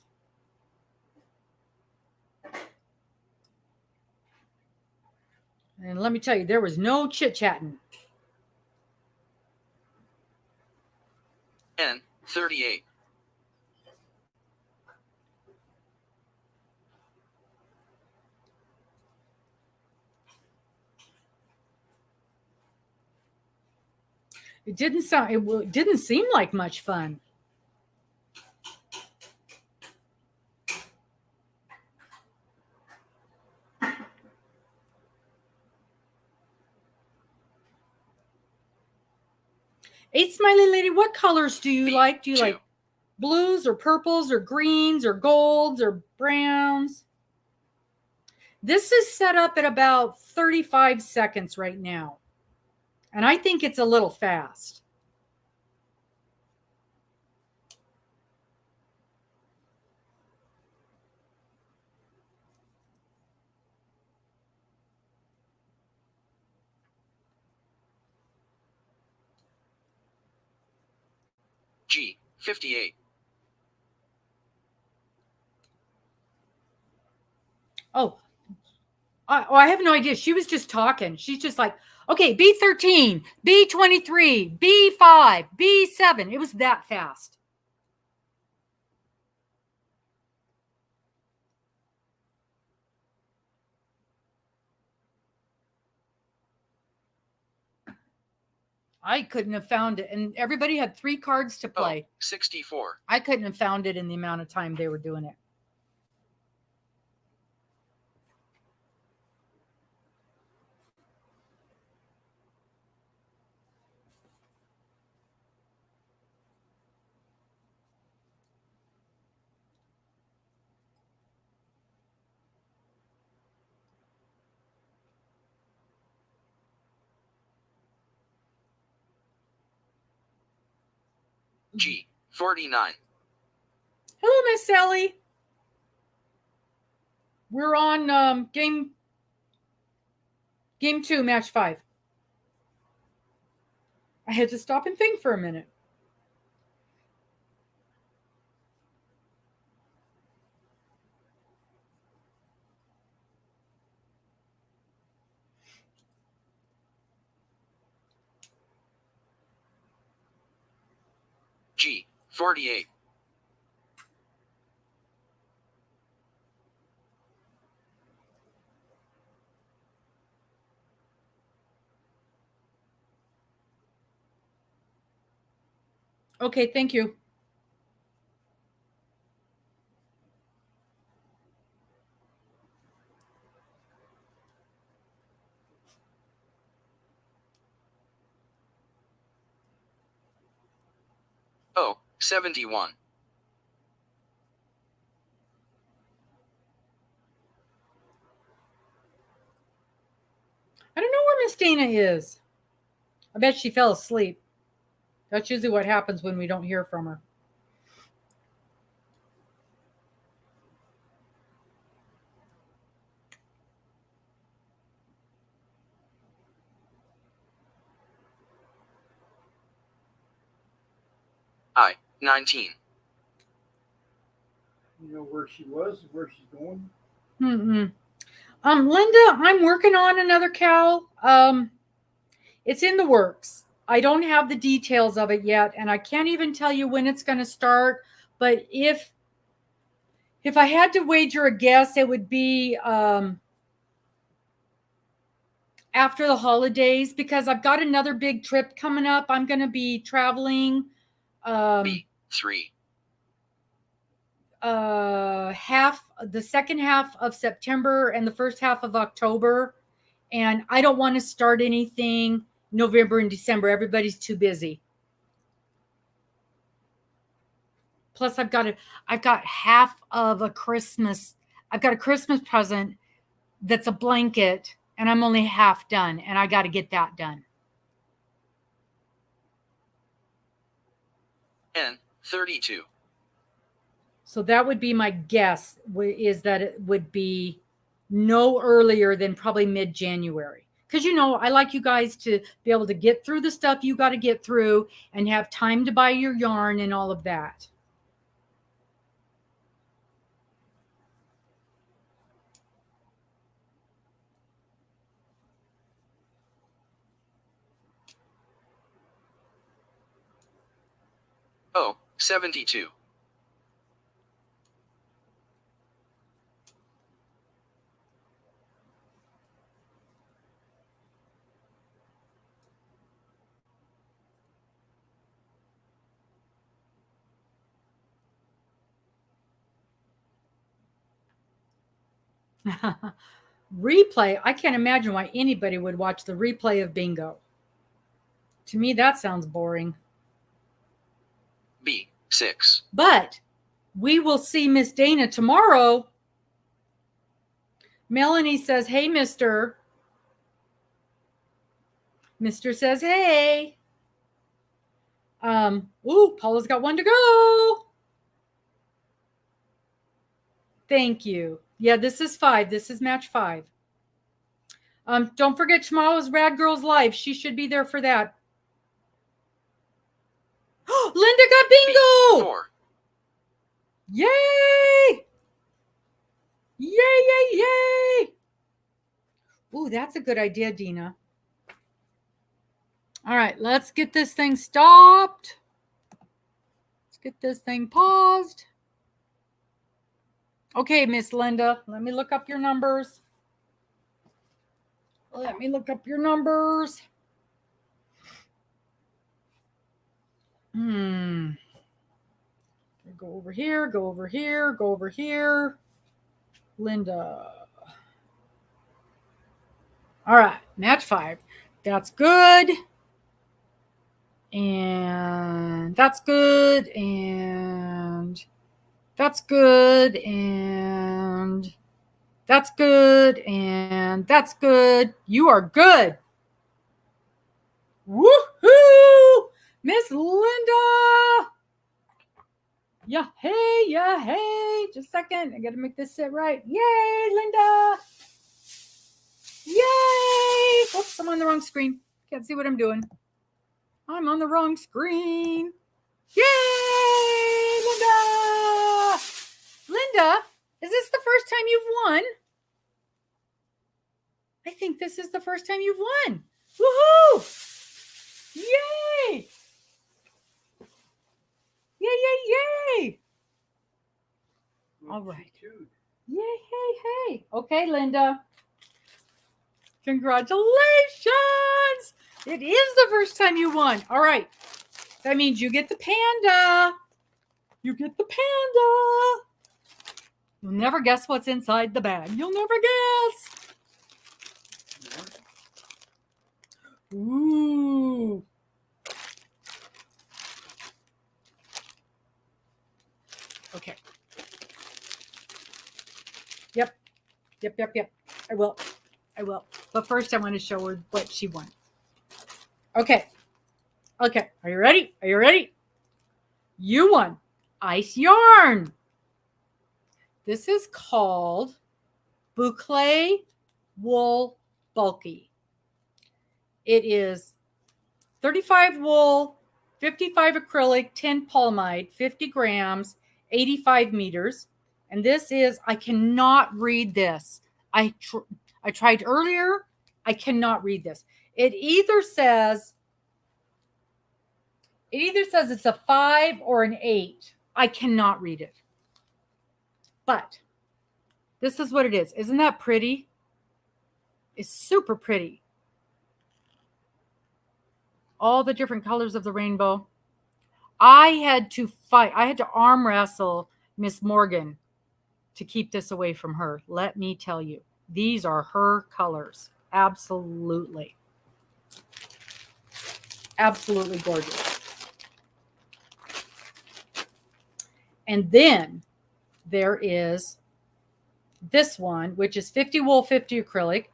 And let me tell you, there was no chit-chatting. N38. It didn't seem like much fun. Eight Smiley Lady, what colors do you like? Do you 2. like blues or purples or greens or golds or browns? This is set up at about 35 seconds right now. And I think it's a little fast. G, 58. Oh, I have no idea. She was just talking. She's just like, okay, B13, B23, B5, B7. It was that fast. I couldn't have found it. And everybody had 3 cards to play. 64. I couldn't have found it in the amount of time they were doing it. G, 49. Hello, Miss Sally. We're on game 2, match 5. I had to stop and think for a minute. G, 48. Okay, thank you. O, 71. I don't know where Miss Dana is. I bet she fell asleep. That's usually what happens when we don't hear from her. I, 19. You know where she was, where she's going? Linda, I'm working on another cow. It's in the works. I don't have the details of it yet, and I can't even tell you when it's going to start. But if I had to wager a guess, it would be after the holidays, because I've got another big trip coming up. I'm going to be traveling. B, 3. The second half of September and the first half of October, and I don't want to start anything November and December. Everybody's too busy. Plus, I've got half of a Christmas. I've got a Christmas present that's a blanket, and I'm only half done, and I got to get that done. N, 32. So that would be my guess, is that it would be no earlier than probably mid-January. Because, I like you guys to be able to get through the stuff you got to get through and have time to buy your yarn and all of that. O, 72. Replay. I can't imagine why anybody would watch the replay of bingo. To me, that sounds boring. B. 6. But we will see Miss Dana tomorrow. Melanie says, hey, mister. Mister says, hey. Ooh, Paula's got one to go. Thank you. Yeah, this is 5. This is match 5. Don't forget tomorrow's Rad Girls Live. She should be there for that. Linda got bingo! 4. Yay! Yay, yay, yay! Ooh, that's a good idea, Dina. All right, let's get this thing stopped. Let's get this thing paused. Okay, Miss Linda, let me look up your numbers. Let me look up your numbers. Go over here, go over here, go over here. Linda. All right, match 5. That's good. And that's good. And that's good. And that's good. And that's good. You are good. Woohoo! Miss Linda. Yeah, hey. Just a second. I got to make this sit right. Yay, Linda. Yay. Oops, I'm on the wrong screen. Can't see what I'm doing. I'm on the wrong screen. Yay, Linda. Linda, is this the first time you've won? I think this is the first time you've won. Woohoo! Yay! Yay! All right. Yay, hey. Okay, Linda. Congratulations! It is the first time you won. All right. That means you get the panda. You get the panda. You'll never guess what's inside the bag. You'll never guess. Ooh. Okay. Yep. I will. But first I want to show her what she won. Okay. Are you ready? You won ice yarn. This is called Boucle Wool Bulky. It is 35 wool, 55 acrylic, 10 polyamide, 50 grams, 85 meters. And this is, I cannot read this. I tried earlier. I cannot read this. It either says it's a 5 or an 8. I cannot read it. But this is what it is. Isn't that pretty? It's super pretty. All the different colors of the rainbow. I had to arm wrestle Miss Morgan to keep this away from her. Let me tell you, these are her colors. Absolutely. Absolutely gorgeous. And then there is this one, which is 50 wool, 50 acrylic,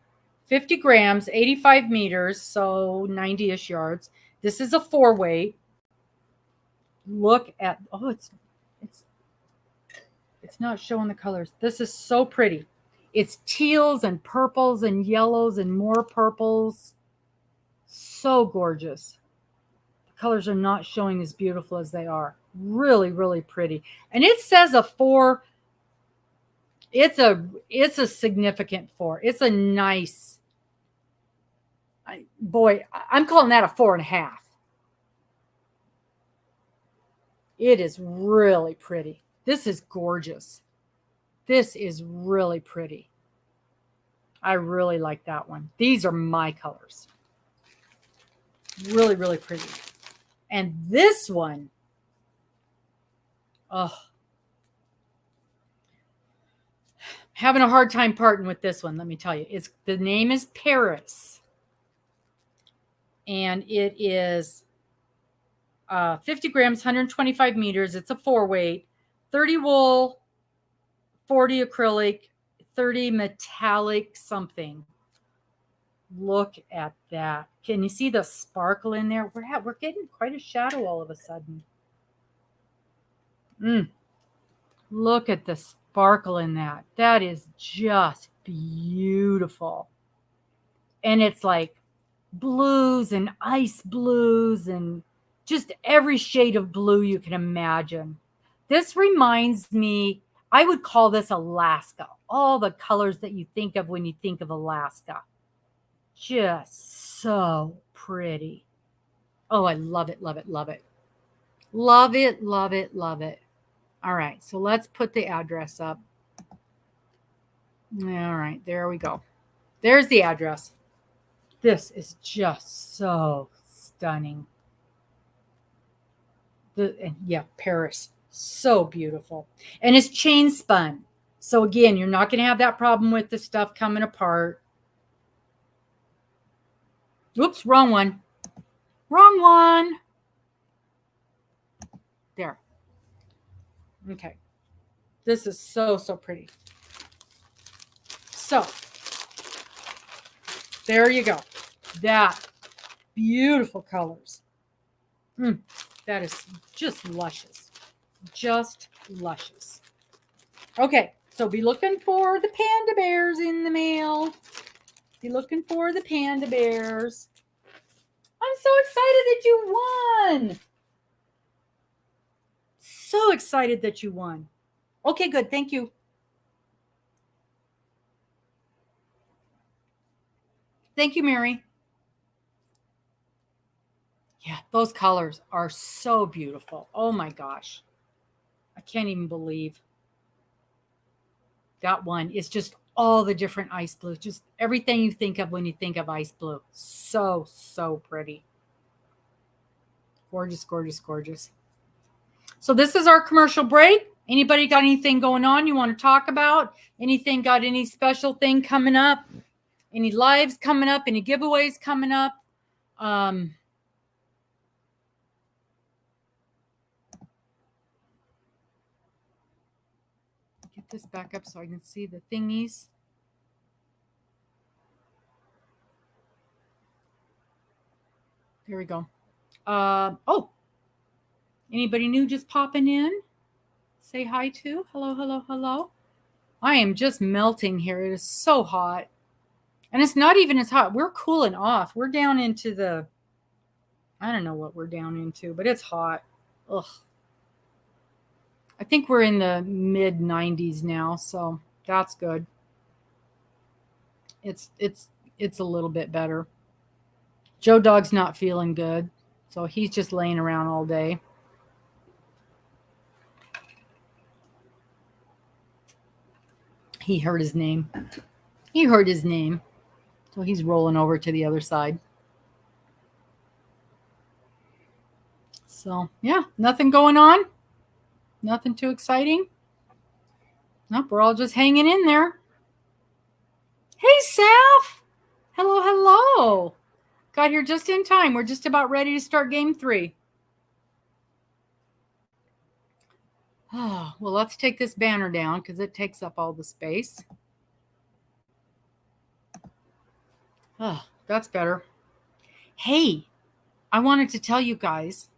50 grams, 85 meters, so 90-ish yards. This is a 4-weight. Look at, it's not showing the colors. This is so pretty. It's teals and purples and yellows and more purples. So gorgeous. The colors are not showing as beautiful as they are. Really, really pretty. And it says a 4. It's a significant 4. It's a nice, I'm calling that a 4.5. It is really pretty. This is gorgeous. This is really pretty. I really like that one. These are my colors. Really, really pretty. And this one, having a hard time parting with this one, let me tell you. The name is Paris. and it is 50 grams, 125 meters. It's a 4-weight, 30 wool, 40 acrylic, 30 metallic something. Look at that. Can you see the sparkle in there? We're getting quite a shadow all of a sudden. Look at the sparkle in that. That is just beautiful. And it's like blues and ice blues and just every shade of blue you can imagine. This reminds me, I would call this Alaska. All the colors that you think of when you think of Alaska. Just so pretty. Oh, I love it, love it, love it. Love it, love it, love it. All right, so let's put the address up. All right, there we go. There's the address. This is just so stunning. Yeah, Paris. So beautiful. And it's chain spun. So again, you're not going to have that problem with the stuff coming apart. Oops, wrong one. Wrong one. There. Okay. This is so, so pretty. So, there you go. That beautiful colors. That is just luscious. Just luscious. Okay, so be looking for the panda bears in the mail. Be looking for the panda bears. I'm so excited that you won. So excited that you won. Okay, good. Thank you. Thank you, Mary. Yeah, those colors are so beautiful. Oh my gosh. I can't even believe that one is just all the different ice blues. Just everything you think of when you think of ice blue. So, so pretty. Gorgeous, gorgeous, gorgeous. So this is our commercial break. Anybody got anything going on you want to talk about? Anything got any special thing coming up? Any lives coming up? Any giveaways coming up? Get this back up so I can see the thingies. There we go. Oh, anybody new just popping in? Say hi to. Hello, hello, hello. I am just melting here. It is so hot. And it's not even as hot. We're cooling off. We're down into the, I don't know what we're down into, but it's hot. Ugh. I think we're in the mid 90s now, so that's good. It's a little bit better. Joe Dog's not feeling good, so he's just laying around all day. He heard his name. He heard his name. So he's rolling over to the other side. So, yeah, nothing going on. Nothing too exciting. Nope, we're all just hanging in there. Hey, Saf. Hello, hello. Got here just in time. We're just about ready to start game 3. Oh, well, let's take this banner down because it takes up all the space. Oh, that's better. Hey, I wanted to tell you guys,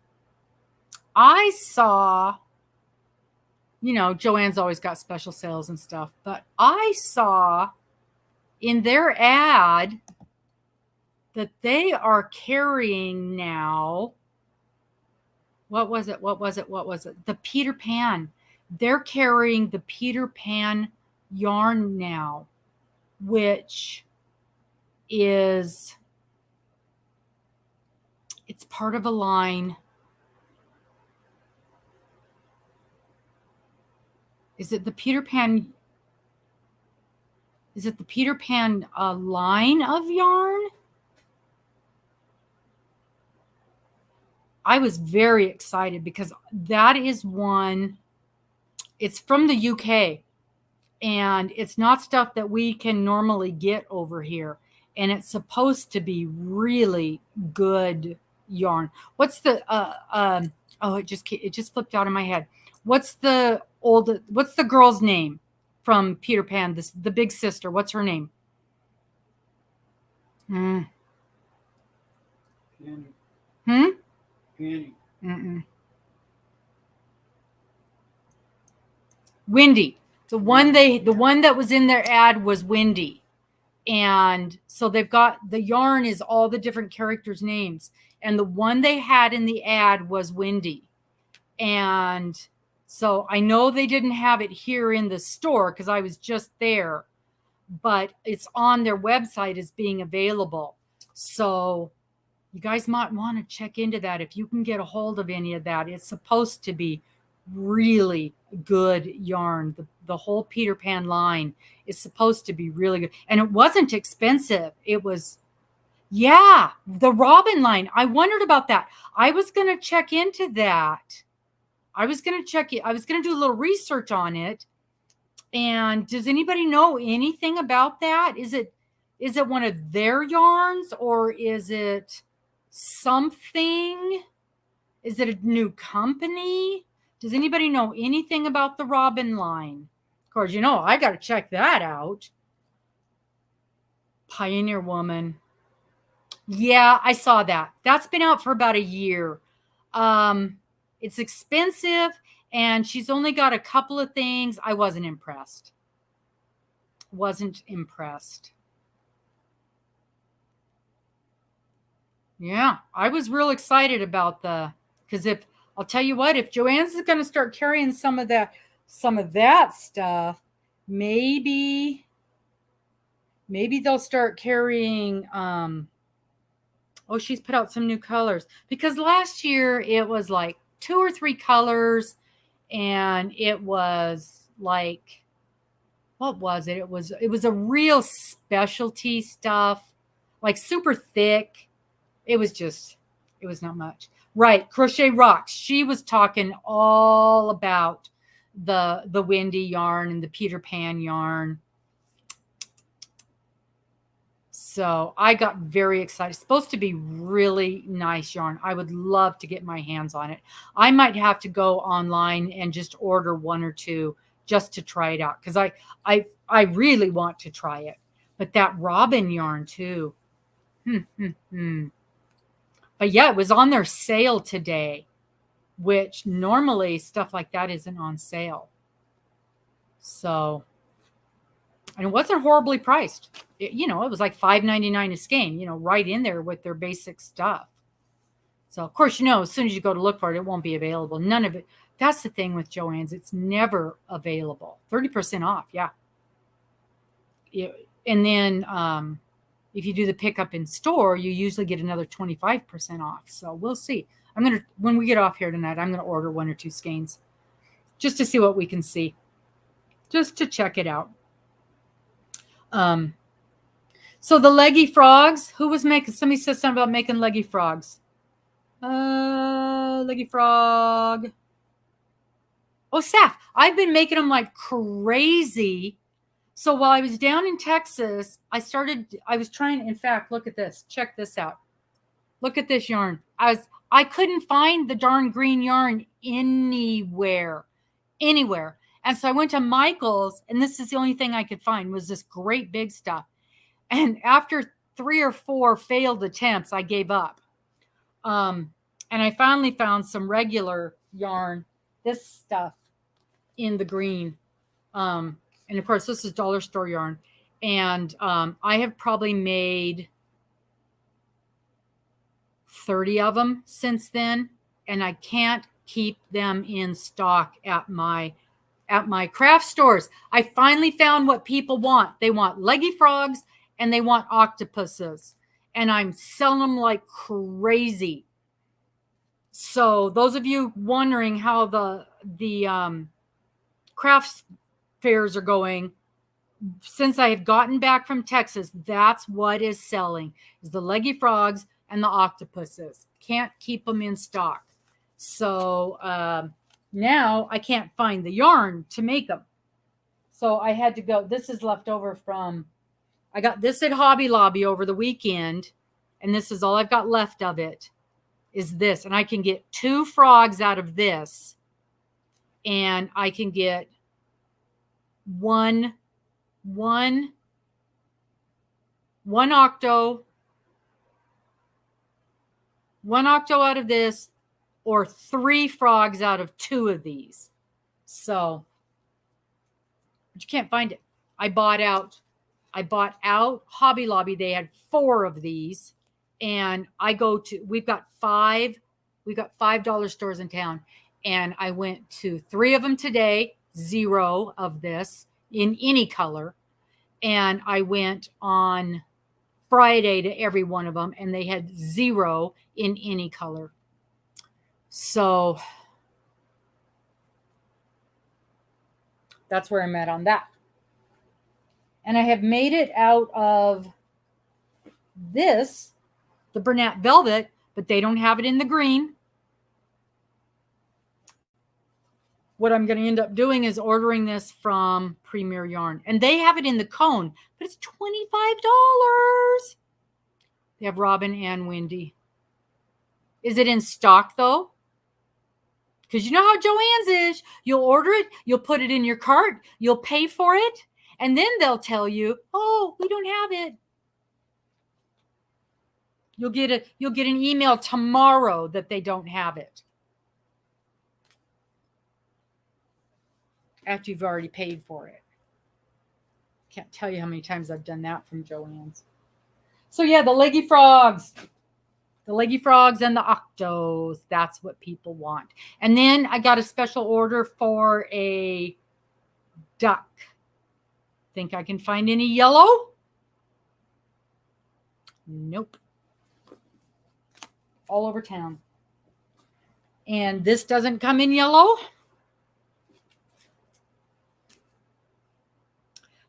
I saw, you know, Joann's always got special sales and stuff, but I saw in their ad that they are carrying now, what was it? The Peter Pan. They're carrying the Peter Pan yarn now, which is, it's part of a line. Is it the Peter Pan? Is it the Peter Pan line of yarn? I was very excited because that is one, it's from the UK and it's not stuff that we can normally get over here. and it's supposed to be really good yarn. What's the it just flipped out of my head. What's the girl's name from Peter Pan? The big sister. What's her name? Penny. Penny. Wendy. The one that was in their ad was Wendy. And so they've got the yarn is all the different characters' names. And the one they had in the ad was Wendy. And so I know they didn't have it here in the store because I was just there, but it's on their website as being available. So you guys might want to check into that if you can get a hold of any of that. It's supposed to be really good yarn. The whole Peter Pan line is supposed to be really good. And it wasn't expensive. It was, yeah, the Robin line. I wondered about that. I was going to check into that. I was going to check it. I was going to do a little research on it. And does anybody know anything about that? Is it one of their yarns, or is it something? Is it a new company? Does anybody know anything about the Robin line? Of course, I got to check that out. Pioneer Woman. Yeah, I saw that. That's been out for about a year. It's expensive, and she's only got a couple of things. I wasn't impressed. Yeah, I was real excited about because I'll tell you what, if Joann's is going to start carrying some of that stuff, maybe they'll start carrying, she's put out some new colors, because last year it was like 2 or 3 colors, and it was like, what was it? It was a real specialty stuff, like super thick. It was not much. Right. Crochet Rocks. She was talking all about the Wendy yarn and the Peter Pan yarn. So I got very excited. It's supposed to be really nice yarn. I would love to get my hands on it. I might have to go online and just order 1 or 2 just to try it out, because I really want to try it. But that Robin yarn too. But yeah, it was on their sale today, which normally stuff like that isn't on sale. So, and it wasn't horribly priced. It was like $5.99 a skein, right in there with their basic stuff. So, of course, as soon as you go to look for it, it won't be available. None of it. That's the thing with Joann's. It's never available. 30% off. Yeah. And then, if you do the pickup in store, you usually get another 25% off. So we'll see. When we get off here tonight, I'm going to order 1 or 2 skeins just to see what we can see, just to check it out. So the leggy frogs, somebody said something about making leggy frogs. Leggy frog. Oh, Saf, I've been making them like crazy. So while I was down in Texas, I was trying, in fact, look at this. Check this out. Look at this yarn. I couldn't find the darn green yarn anywhere. And so I went to Michael's, and this is the only thing I could find was this great big stuff. And after 3 or 4 failed attempts, I gave up. And I finally found some regular yarn, this stuff in the green. And of course, this is dollar store yarn. And I have probably made 30 of them since then. And I can't keep them in stock at my craft stores. I finally found what people want. They want leggy frogs and they want octopuses. And I'm selling them like crazy. So those of you wondering how the crafts fairs are going, since I have gotten back from Texas, that's what is selling, is the leggy frogs and the octopuses. Can't keep them in stock. So now I can't find the yarn to make them. So I had to go. This is left over from I got this at Hobby Lobby over the weekend, and this is all I've got left of it, is this. And I can get 2 frogs out of this, and I can get one octo out of this, or 3 frogs out of 2 of these. So, but you can't find it. I bought out Hobby Lobby. They had 4 of these, and we've got $5 stores in town, and I went to 3 of them today, 0 of this in any color, and I went on Friday to every one of them, and they had 0 in any color. So that's where I'm at on that. And I have made it out of this, the Bernat Velvet, but they don't have it in the green. What I'm going to end up doing is ordering this from Premier Yarn. And they have it in the cone, but it's $25. They have Robin and Wendy. Is it in stock, though? Because you know how Joann's is. You'll order it, you'll put it in your cart, you'll pay for it, and then they'll tell you, oh, we don't have it. You'll get an email tomorrow that they don't have it, after you've already paid for it. Can't tell you how many times I've done that from Joann's. So yeah, the leggy frogs. The leggy frogs and the octos. That's what people want. And then I got a special order for a duck. Think I can find any yellow? Nope. All over town. And this doesn't come in yellow.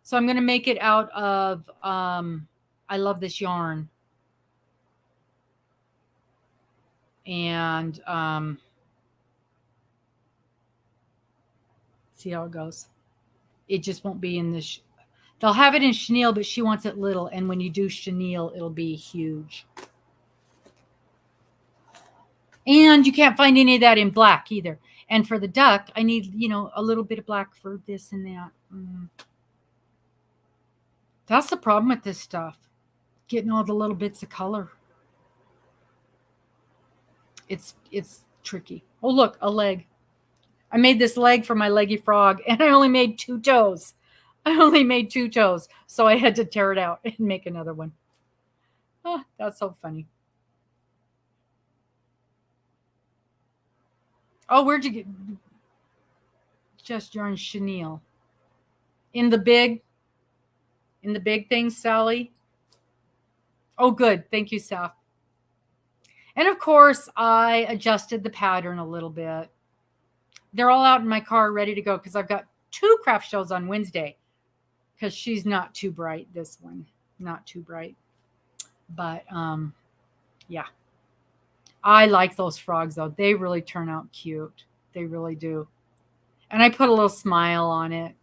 So I'm going to make it out of, I love this yarn. And see how it goes. It just won't be in this. They'll have it in chenille, but she wants it little. And when you do chenille, it'll be huge. And you can't find any of that in black either. And for the duck, I need, a little bit of black for this and that. That's the problem with this stuff. Getting all the little bits of color. It's tricky. Oh, look, a leg. I made this leg for my leggy frog, and I only made 2 toes. So I had to tear it out and make another one. Oh, that's so funny. Oh, where'd you get just yarn chenille? In the big thing, Sally? Oh, good. Thank you, Seth. And of course, I adjusted the pattern a little bit. They're all out in my car ready to go because I've got 2 craft shows on Wednesday because she's not too bright, this one. Not too bright. But, yeah. I like those frogs, though. They really turn out cute. They really do. And I put a little smile on it.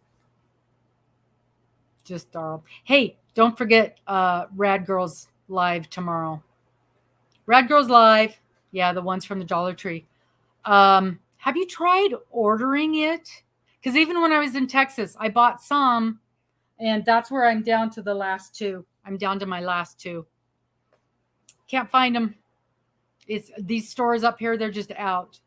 Just darling. Hey, don't forget Rad Girls Live tomorrow. Rad Girls Live. Yeah, the ones from the Dollar Tree. Have you tried ordering it? Because even when I was in Texas, I bought some, and that's where I'm down to the last 2. I'm down to my last 2. Can't find them. It's these stores up here, they're just out.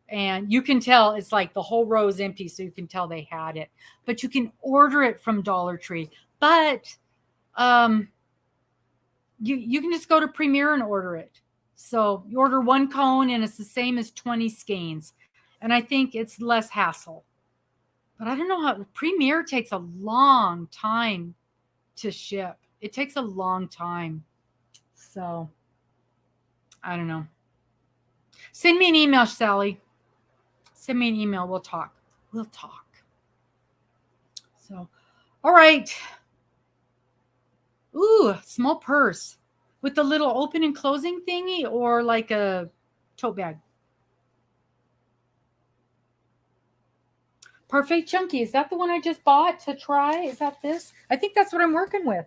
And you can tell it's like the whole row is empty, so you can tell they had it. But you can order it from Dollar Tree. But you can just go to Premier and order it. So you order 1 cone, and it's the same as 20 skeins. And I think it's less hassle. But I don't know how Premier takes a long time to ship. It takes a long time. So I don't know. Send me an email, Sally. Send me an email. We'll talk. So, all right. Ooh, small purse with the little open and closing thingy, or like a tote bag. Parfait Chunky. Is that the one I just bought to try? Is that this? I think that's what I'm working with.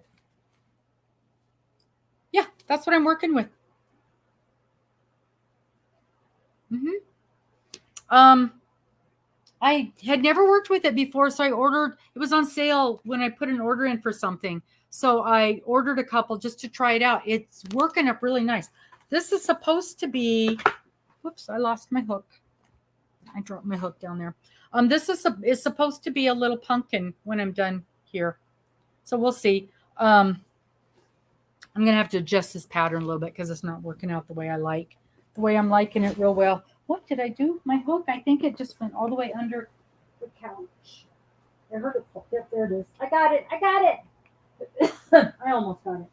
Yeah, that's what I'm working with. I had never worked with it before, so I ordered. It was on sale when I put an order in for something. So I ordered a couple just to try it out. It's working up really nice. This is supposed to be, whoops, I lost my hook. I dropped my hook down there. This is supposed to be a little pumpkin when I'm done here. So we'll see. I'm going to have to adjust this pattern a little bit because it's not working out the way I like. The way I'm liking it real well. What did I do? My hook, I think it just went all the way under the couch. I heard it. Yep, there it is. I got it. I got it. I almost got it.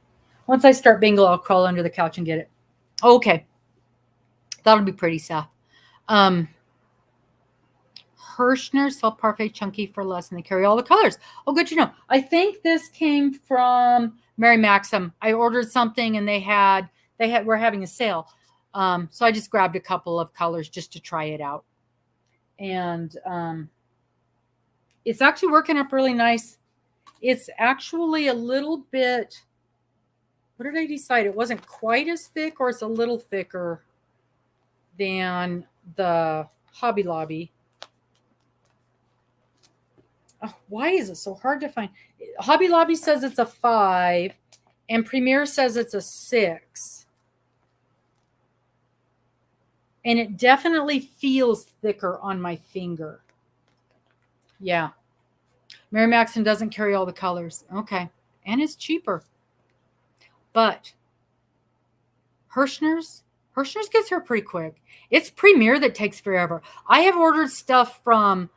Once I start bingo, I'll crawl under the couch and get it. Okay. That'll be pretty, Seth. Hirschner sell Parfait Chunky for less, and they carry all the colors. Oh, good to know. I think this came from Mary Maxim. I ordered something, and we're having a sale. So I just grabbed a couple of colors just to try it out. And it's actually working up really nice. It's actually a little bit, what did I decide? It wasn't quite as thick, or it's a little thicker than the Hobby Lobby. Oh, why is it so hard to find? Hobby Lobby says it's a 5, and Premier says it's a 6. And it definitely feels thicker on my finger. Yeah. Mary Maxim doesn't carry all the colors. Okay. And it's cheaper. But Hirschner's gets here pretty quick. It's Premier that takes forever. I have ordered stuff from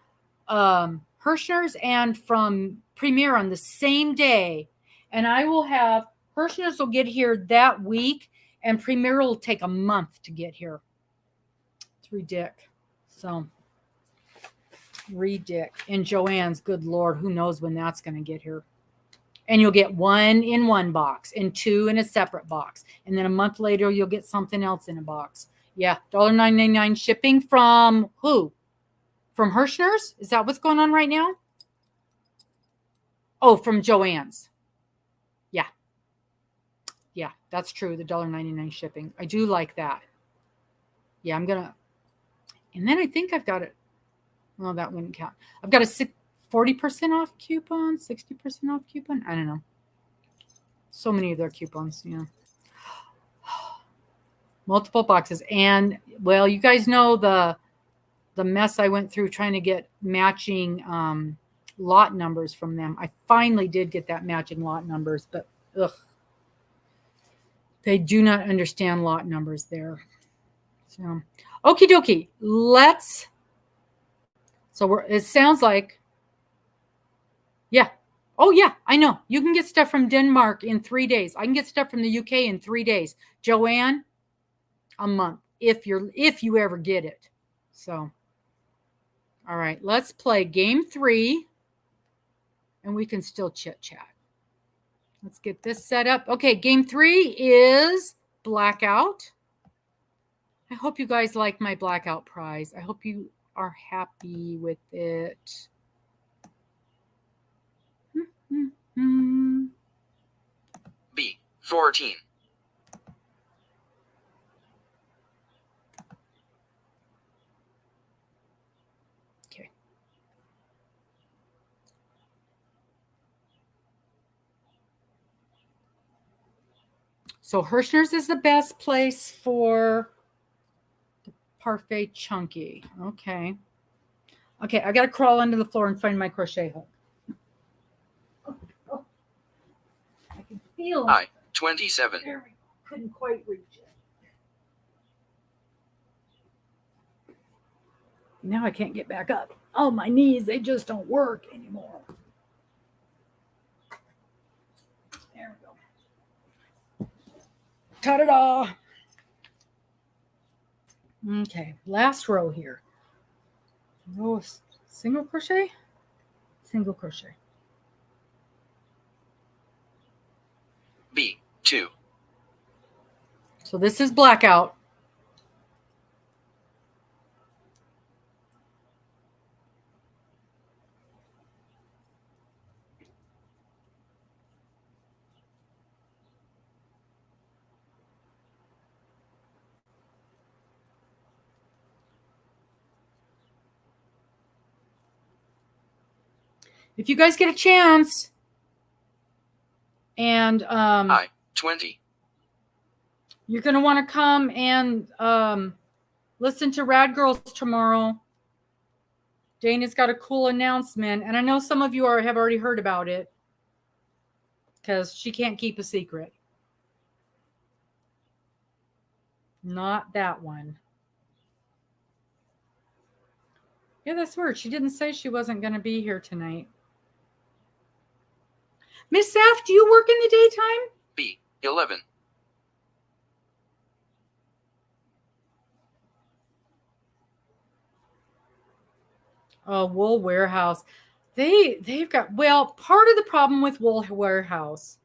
Hirschner's and from Premier on the same day. And I will have, Hirschner's will get here that week, and Premier will take a month to get here. Ridic. So ridic. And Joann's, good Lord, who knows when that's going to get here. And you'll get 1 in one box and 2 in a separate box. And then a month later, you'll get something else in a box. Yeah, $1.99 shipping from who? From Hirschner's? Is that what's going on right now? Oh, from Joann's. Yeah. Yeah, that's true. The $1.99 shipping. I do like that. Yeah, I'm going to. And then I think I've got it. Well, that wouldn't count. I've got a 40% off coupon, 60% off coupon. I don't know. So many of their coupons, yeah. Multiple boxes. And, well, you guys know the mess I went through trying to get matching lot numbers from them. I finally did get that matching lot numbers, but ugh. They do not understand lot numbers there. So, okie dokie. It sounds like, yeah. Oh, yeah, I know. You can get stuff from Denmark in 3 days. I can get stuff from the UK in 3 days. Joanne, a month, if you ever get it. So, all right, let's play game 3, and we can still chit-chat. Let's get this set up. Okay, game 3 is Blackout. I hope you guys like my Blackout prize. I hope you are happy with it. B. 14. Okay. So Hirschner's is the best place for the Parfait Chunky. Okay. Okay, I got to crawl under the floor and find my crochet hook. Oh. I can feel it. 27. There we go. Couldn't quite reach it. Now I can't get back up. Oh, my knees, they just don't work anymore. There we go. Ta-da-da. Okay, last row here. Row of single crochet, single crochet. B. 2. So this is Blackout. If you guys get a chance, and I 20. you're going to want to come and listen to Rad Girls tomorrow. Dana's got a cool announcement, and I know some of you have already heard about it because she can't keep a secret. Not that one. Yeah, that's weird. She didn't say she wasn't going to be here tonight. Miss Saf, do you work in the daytime? B 11. Wool Warehouse. They've got, well, part of the problem with Wool Warehouse.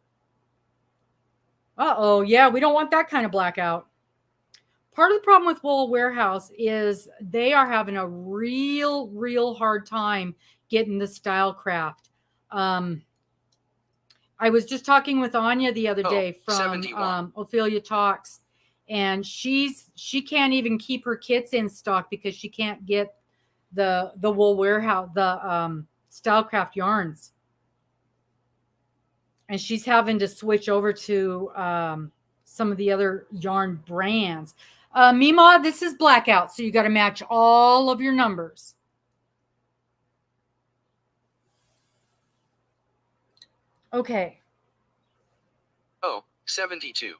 Yeah, we don't want that kind of blackout. Part of the problem with Wool Warehouse is they are having a real hard time getting the style craft. I was just talking with Anya the other day from Ophelia Talks, and she can't even keep her kits in stock because she can't get the Wool Warehouse, the Stylecraft yarns, and she's having to switch over to some of the other yarn brands. Mima, this is blackout, so you got to match all of your numbers. Okay. 72.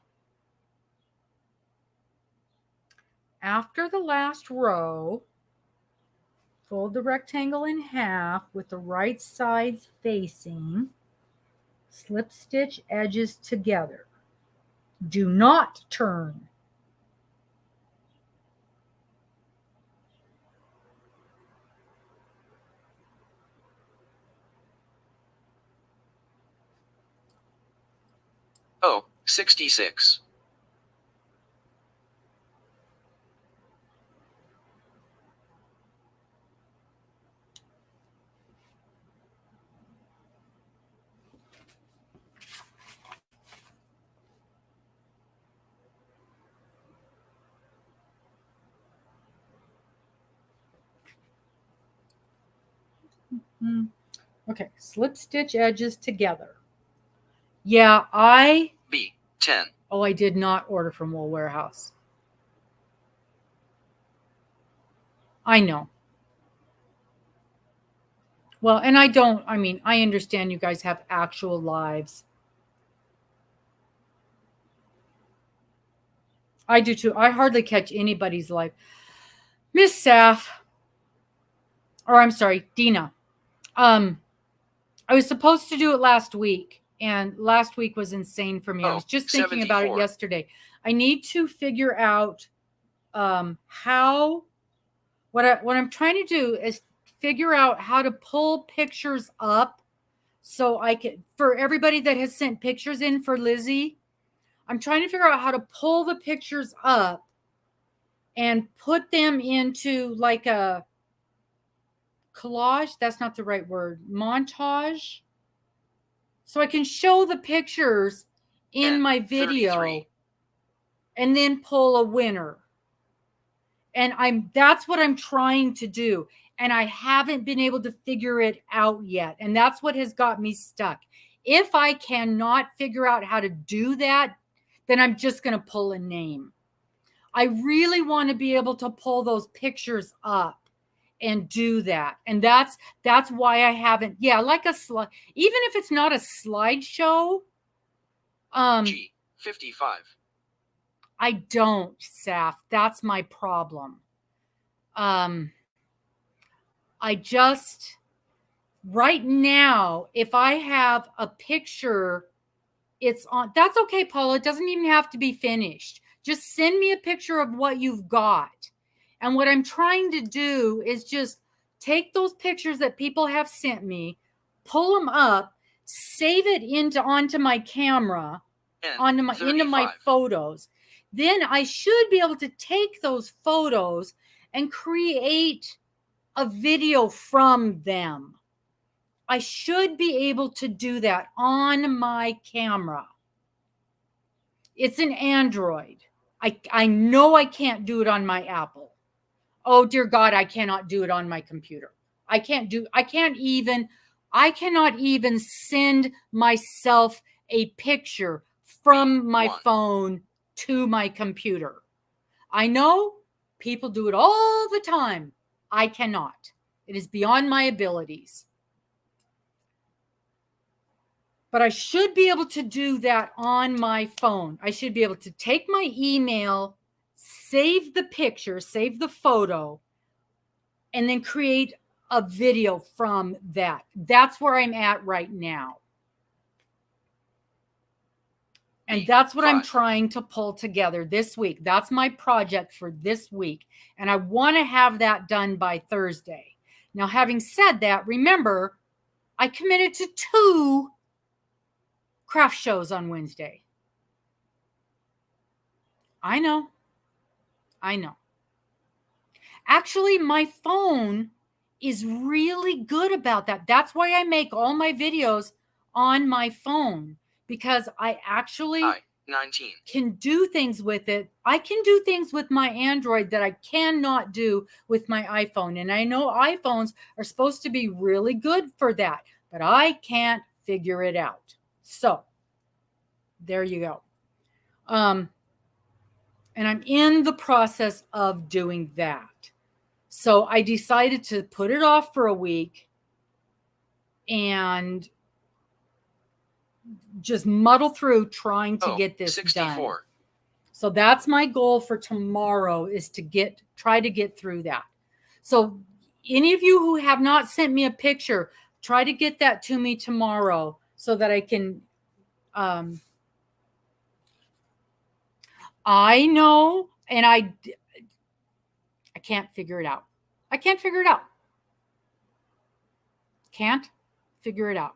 After the last row, fold the rectangle in half with the right sides facing. Slip stitch edges together. Do not turn. Oh, 66. Okay, slip stitch edges together. Yeah, I B 10. Oh, I did not order from Wool Warehouse. I know. Well, and I understand you guys have actual lives. I do too. I hardly catch anybody's life. Miss Saf, or I'm sorry, Dina. I was supposed to do it last week, and last week was insane for me. I was just thinking about it yesterday. I need to figure out how. What I'm trying to do is figure out how to pull pictures up, so I can, for everybody that has sent pictures in for Lizzie, I'm trying to figure out how to pull the pictures up and put them into like a collage. That's not the right word. Montage. So I can show the pictures in my video 33. and then pull a winner. And that's what I'm trying to do. And I haven't been able to figure it out yet. And that's what has got me stuck. If I cannot figure out how to do that, then I'm just going to pull a name. I really want to be able to pull those pictures up and do that. And that's why I haven't. Yeah, like a slide. Even if it's not a slideshow. G 55. I don't, Saf. That's my problem. I just, right now, if I have a picture, it's on. That's okay, Paula. It doesn't even have to be finished. Just send me a picture of what you've got. And what I'm trying to do is just take those pictures that people have sent me, pull them up, save it onto my camera, into my photos. Then I should be able to take those photos and create a video from them. I should be able to do that on my camera. It's an Android. I know I can't do it on my Apple. Oh, dear God, I cannot do it on my computer. I can't even I cannot even send myself a picture from my phone to my computer. I know people do it all the time. I cannot. It is beyond my abilities. But I should be able to do that on my phone. I should be able to take my email, save the picture, save the photo, and then create a video from that. That's where I'm at right now. And that's what I'm trying to pull together this week. That's my project for this week. And I want to have that done by Thursday. Now, having said that, remember, I committed to 2 craft shows on Wednesday. I know. Actually, my phone is really good about that. That's why I make all my videos on my phone, because I actually 19. can do things with it. I can do things with my Android that I cannot do with my iPhone. And I know iPhones are supposed to be really good for that, but I can't figure it out. So there you go. And I'm in the process of doing that. So I decided to put it off for a week and just muddle through trying to get this 64. done. So that's my goal for tomorrow, is to try to get through that. So any of you who have not sent me a picture, try to get that to me tomorrow so that I can, I know, and I can't figure it out. Can't figure it out.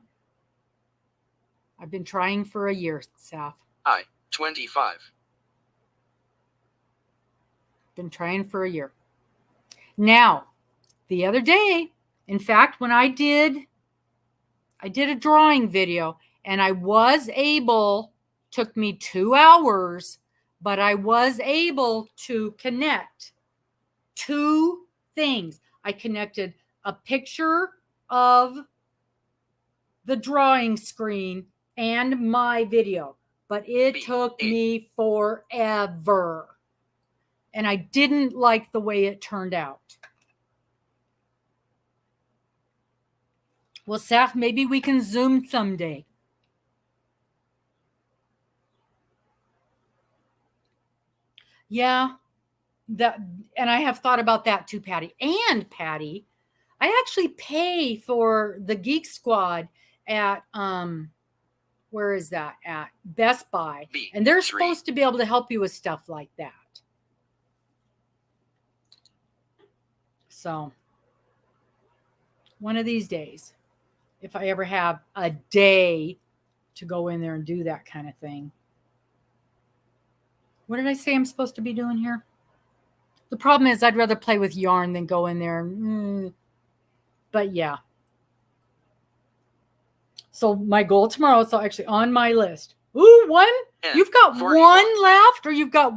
I've been trying for a year, Saf. 25. Been trying for a year. Now, the other day, in fact, when I did a drawing video, and I was able, took me 2 hours, but I was able to connect 2 things. I connected a picture of the drawing screen and my video, but it took me forever. And I didn't like the way it turned out. Well, Saf, maybe we can Zoom someday. Yeah, and I have thought about that too, Patty. And Patty, I actually pay for the Geek Squad at where is that at? Best Buy. And they're supposed to be able to help you with stuff like that. So one of these days, if I ever have a day to go in there and do that kind of thing. What did I say I'm supposed to be doing here? The problem is I'd rather play with yarn than go in there. But yeah. So my goal tomorrow, so actually on my list. Ooh, 1? You've got 41. 1 left, or you've got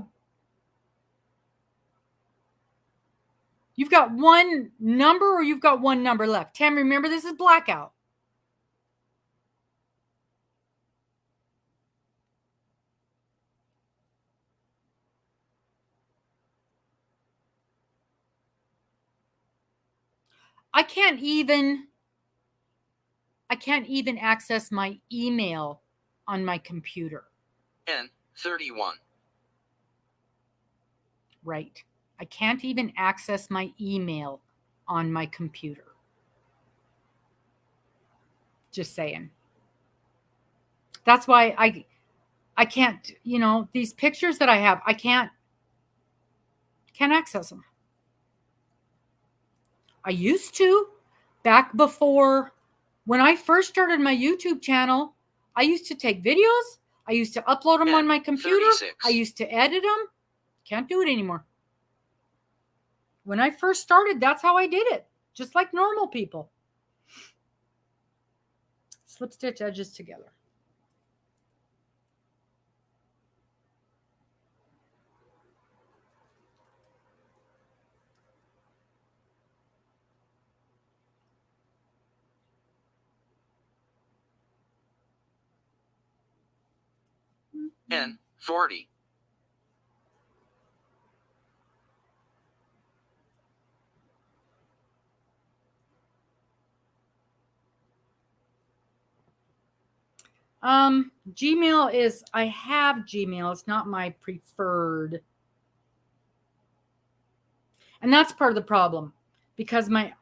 1 number, or you've got 1 number left. Tam, remember this is blackout. I can't even access my email on my computer. 31. Right. I can't even access my email on my computer. Just saying. That's why I can't, these pictures that I have, I can't access them. I used to, back before, when I first started my YouTube channel, I used to take videos. I used to upload them on my computer. 36. I used to edit them. Can't do it anymore. When I first started, that's how I did it. Just like normal people. Slip stitch edges together. N 40. Gmail is, I have Gmail. It's not my preferred. And that's part of the problem because my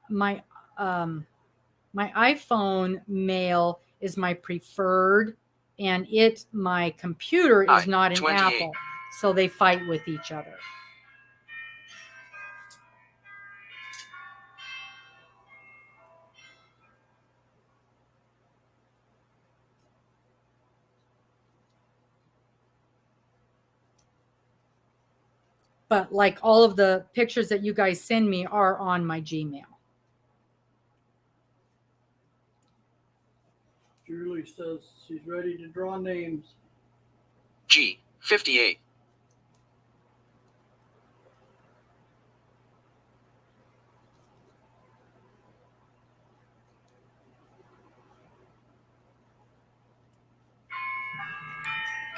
iPhone mail is my preferred and my computer is not an 28. Apple. So they fight with each other. But like all of the pictures that you guys send me are on my Gmail. Julie says she's ready to draw names. G 58.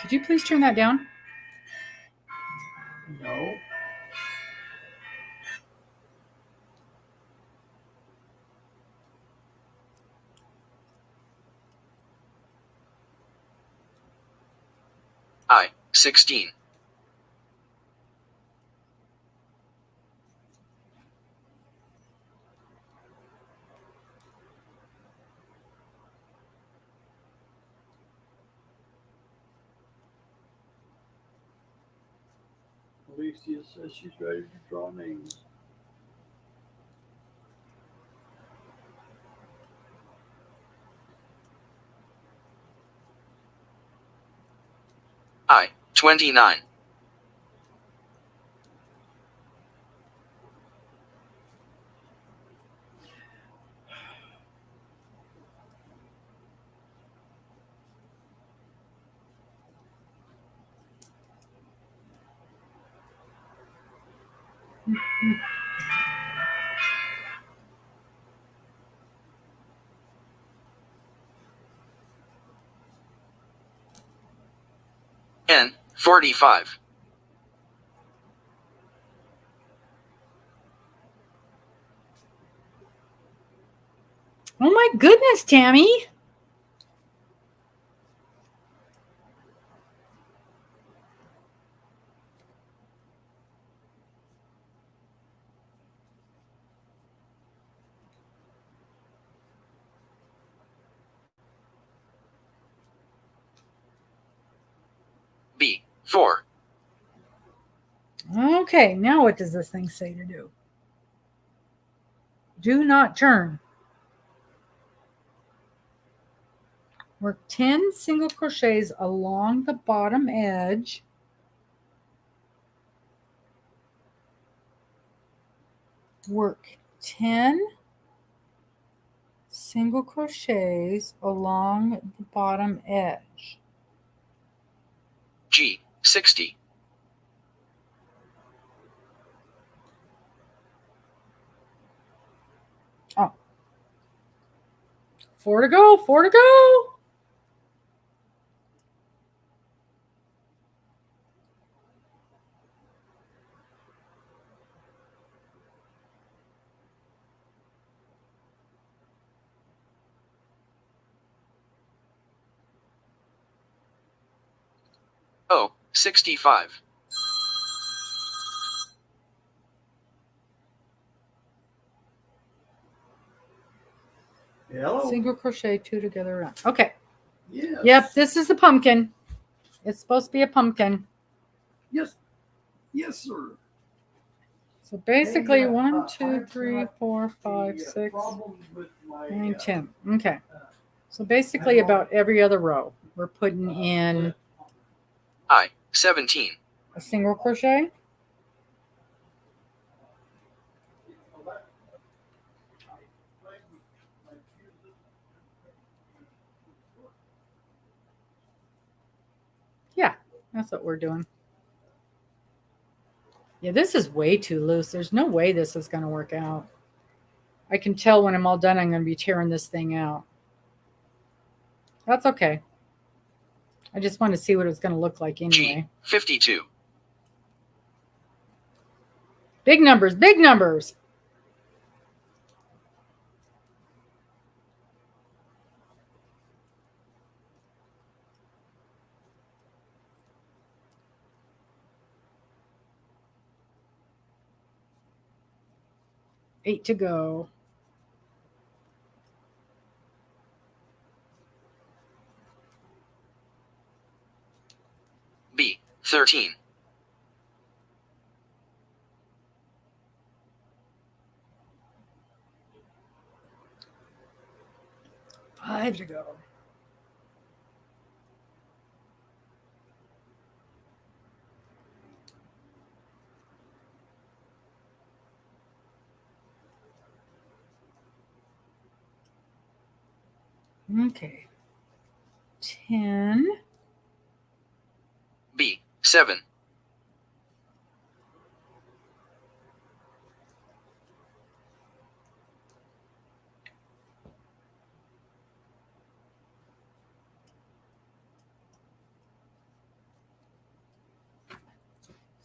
Could you please turn that down? No. I 16. Alicia says she's ready to draw names. I 29. N 45. Oh my goodness, Tammy. B 4. Okay, now what does this thing say to do? Do not turn. Work 10 single crochets along the bottom edge. Work 10 single crochets along the bottom edge. G 60. Oh. 4 to go, 4 to go. O 65. Hello. Single crochet 2 together around. Okay. Yes. Yep, this is a pumpkin. It's supposed to be a pumpkin. Yes. Yes, sir. So basically, Hey, 1, 2, I've 3, got 4, 5, the, 6, problems with my, 9, 10. Okay. So basically, about every other row, we're putting in I 17. a single crochet. Yeah, that's what we're doing. Yeah, this is way too loose. There's no way this is going to work out. I can tell when I'm all done, I'm going to be tearing this thing out. That's okay. I just want to see what it's going to look like anyway. G. 52. Big numbers, big numbers. Eight to go. B. 13. Five to go. Okay. 10. B. 7.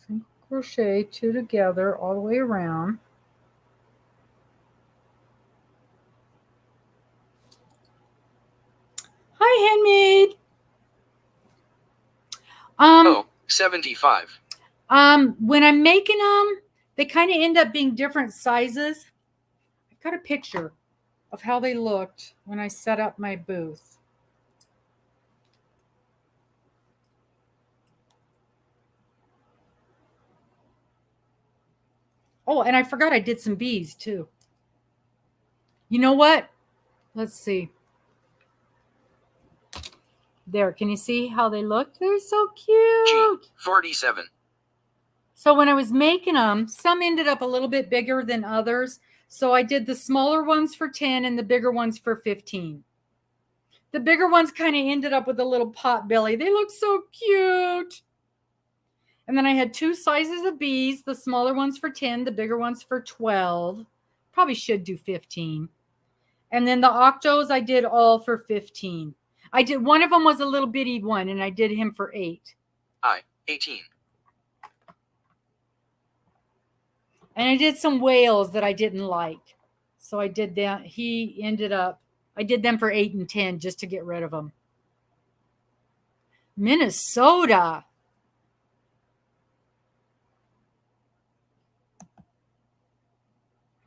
Single crochet 2 together all the way around. Hi, handmade. O. 75. When I'm making them, they kind of end up being different sizes. I've got a picture of how they looked when I set up my booth. Oh, and I forgot I did some bees too. You know what? Let's see. There, can you see how they look? They're so cute. G. 47. So when I was making them, some ended up a little bit bigger than others. So I did the smaller ones for 10 and the bigger ones for 15. The bigger ones kind of ended up with a little pot belly. They look so cute. And then I had 2 sizes of bees, the smaller ones for 10, the bigger ones for 12. Probably should do 15. And then the octos I did all for 15. I did, one of them was a little bitty one, and I did him for 8. I. 18. And I did some whales that I didn't like. So I did that. He ended up, I did them for 8 and 10 just to get rid of them. Minnesota.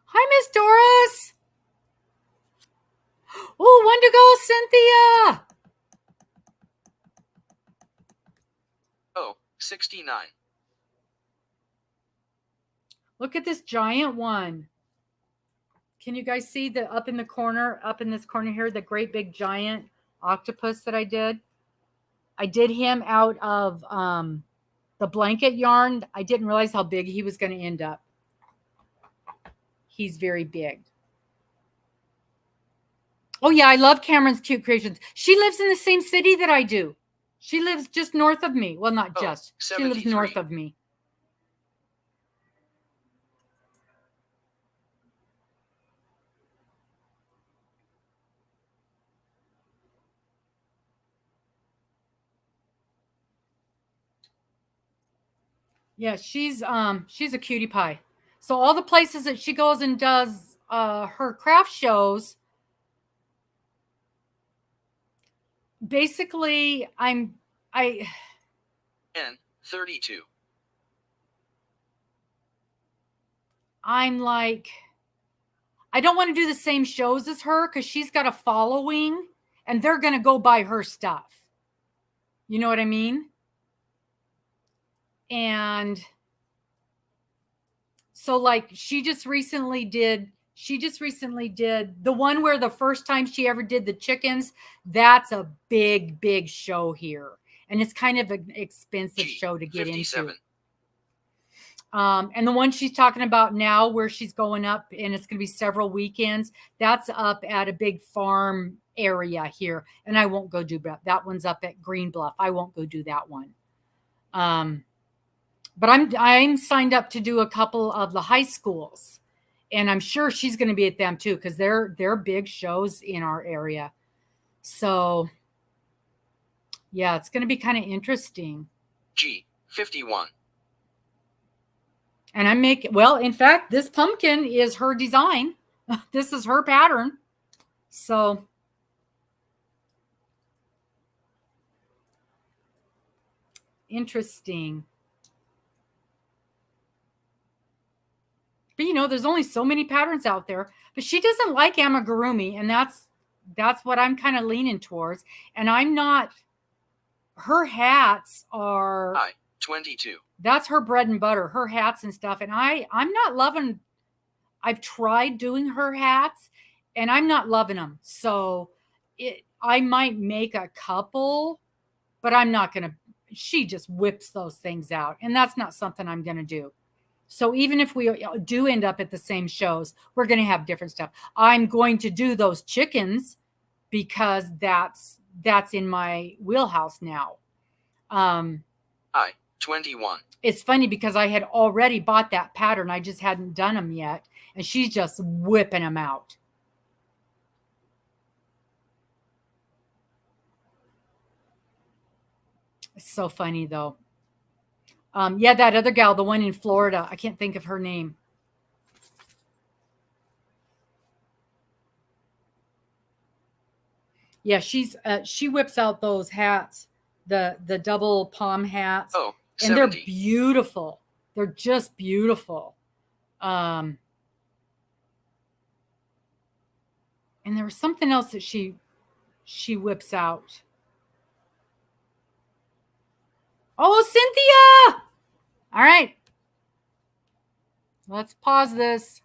Hi, Miss Doris. Oh, one to go, Cynthia. O. 69. Look at this giant one. Can you guys see the up in the corner, up in this corner here, the great big giant octopus that I did? I did him out of the blanket yarn. I didn't realize how big he was going to end up. He's very big. Oh, yeah, I love Cameron's Cute Creations. She lives in the same city that I do. She lives just north of me. Well, not just. She lives north of me. Yeah, she's a cutie pie. So all the places that she goes and does her craft shows, basically I N. 32. I'm like, I don't want to do the same shows as her because she's got a following and they're going to go buy her stuff. You know what I mean? And so like she just recently did the one where the first time she ever did the chickens. That's a big, big show here. And it's kind of an expensive show to get 57. Into. And the one she's talking about now where she's going up and it's going to be several weekends, that's up at a big farm area here. And I won't go do that. That one's up at Green Bluff. I won't go do that one. But I'm signed up to do a couple of the high schools. And I'm sure she's going to be at them too, because they're big shows in our area. So Yeah, it's going to be kind of interesting. G, 51. And I make, well, in fact, this pumpkin is her design. This is her pattern. So interesting. But you know, there's only so many patterns out there. But she doesn't like amigurumi, and that's what I'm kind of leaning towards. And I'm not, her hats are I, 22. That's her bread and butter, her hats and stuff. And I'm not loving, I've tried doing her hats and I'm not loving them. So I might make a couple, but I'm not going to, she just whips those things out. And that's not something I'm going to do. So even if we do end up at the same shows, we're going to have different stuff. I'm going to do those chickens because that's in my wheelhouse now. I, 21. It's funny because I had already bought that pattern. I just hadn't done them yet. And she's just whipping them out. It's so funny though. Yeah, that other gal, the one in Florida, I can't think of her name. Yeah, she whips out those hats, the double palm hats. Oh, and 70. they're beautiful. They're just beautiful. And there was something else that she whips out. Oh, Cynthia! All right. Let's pause this.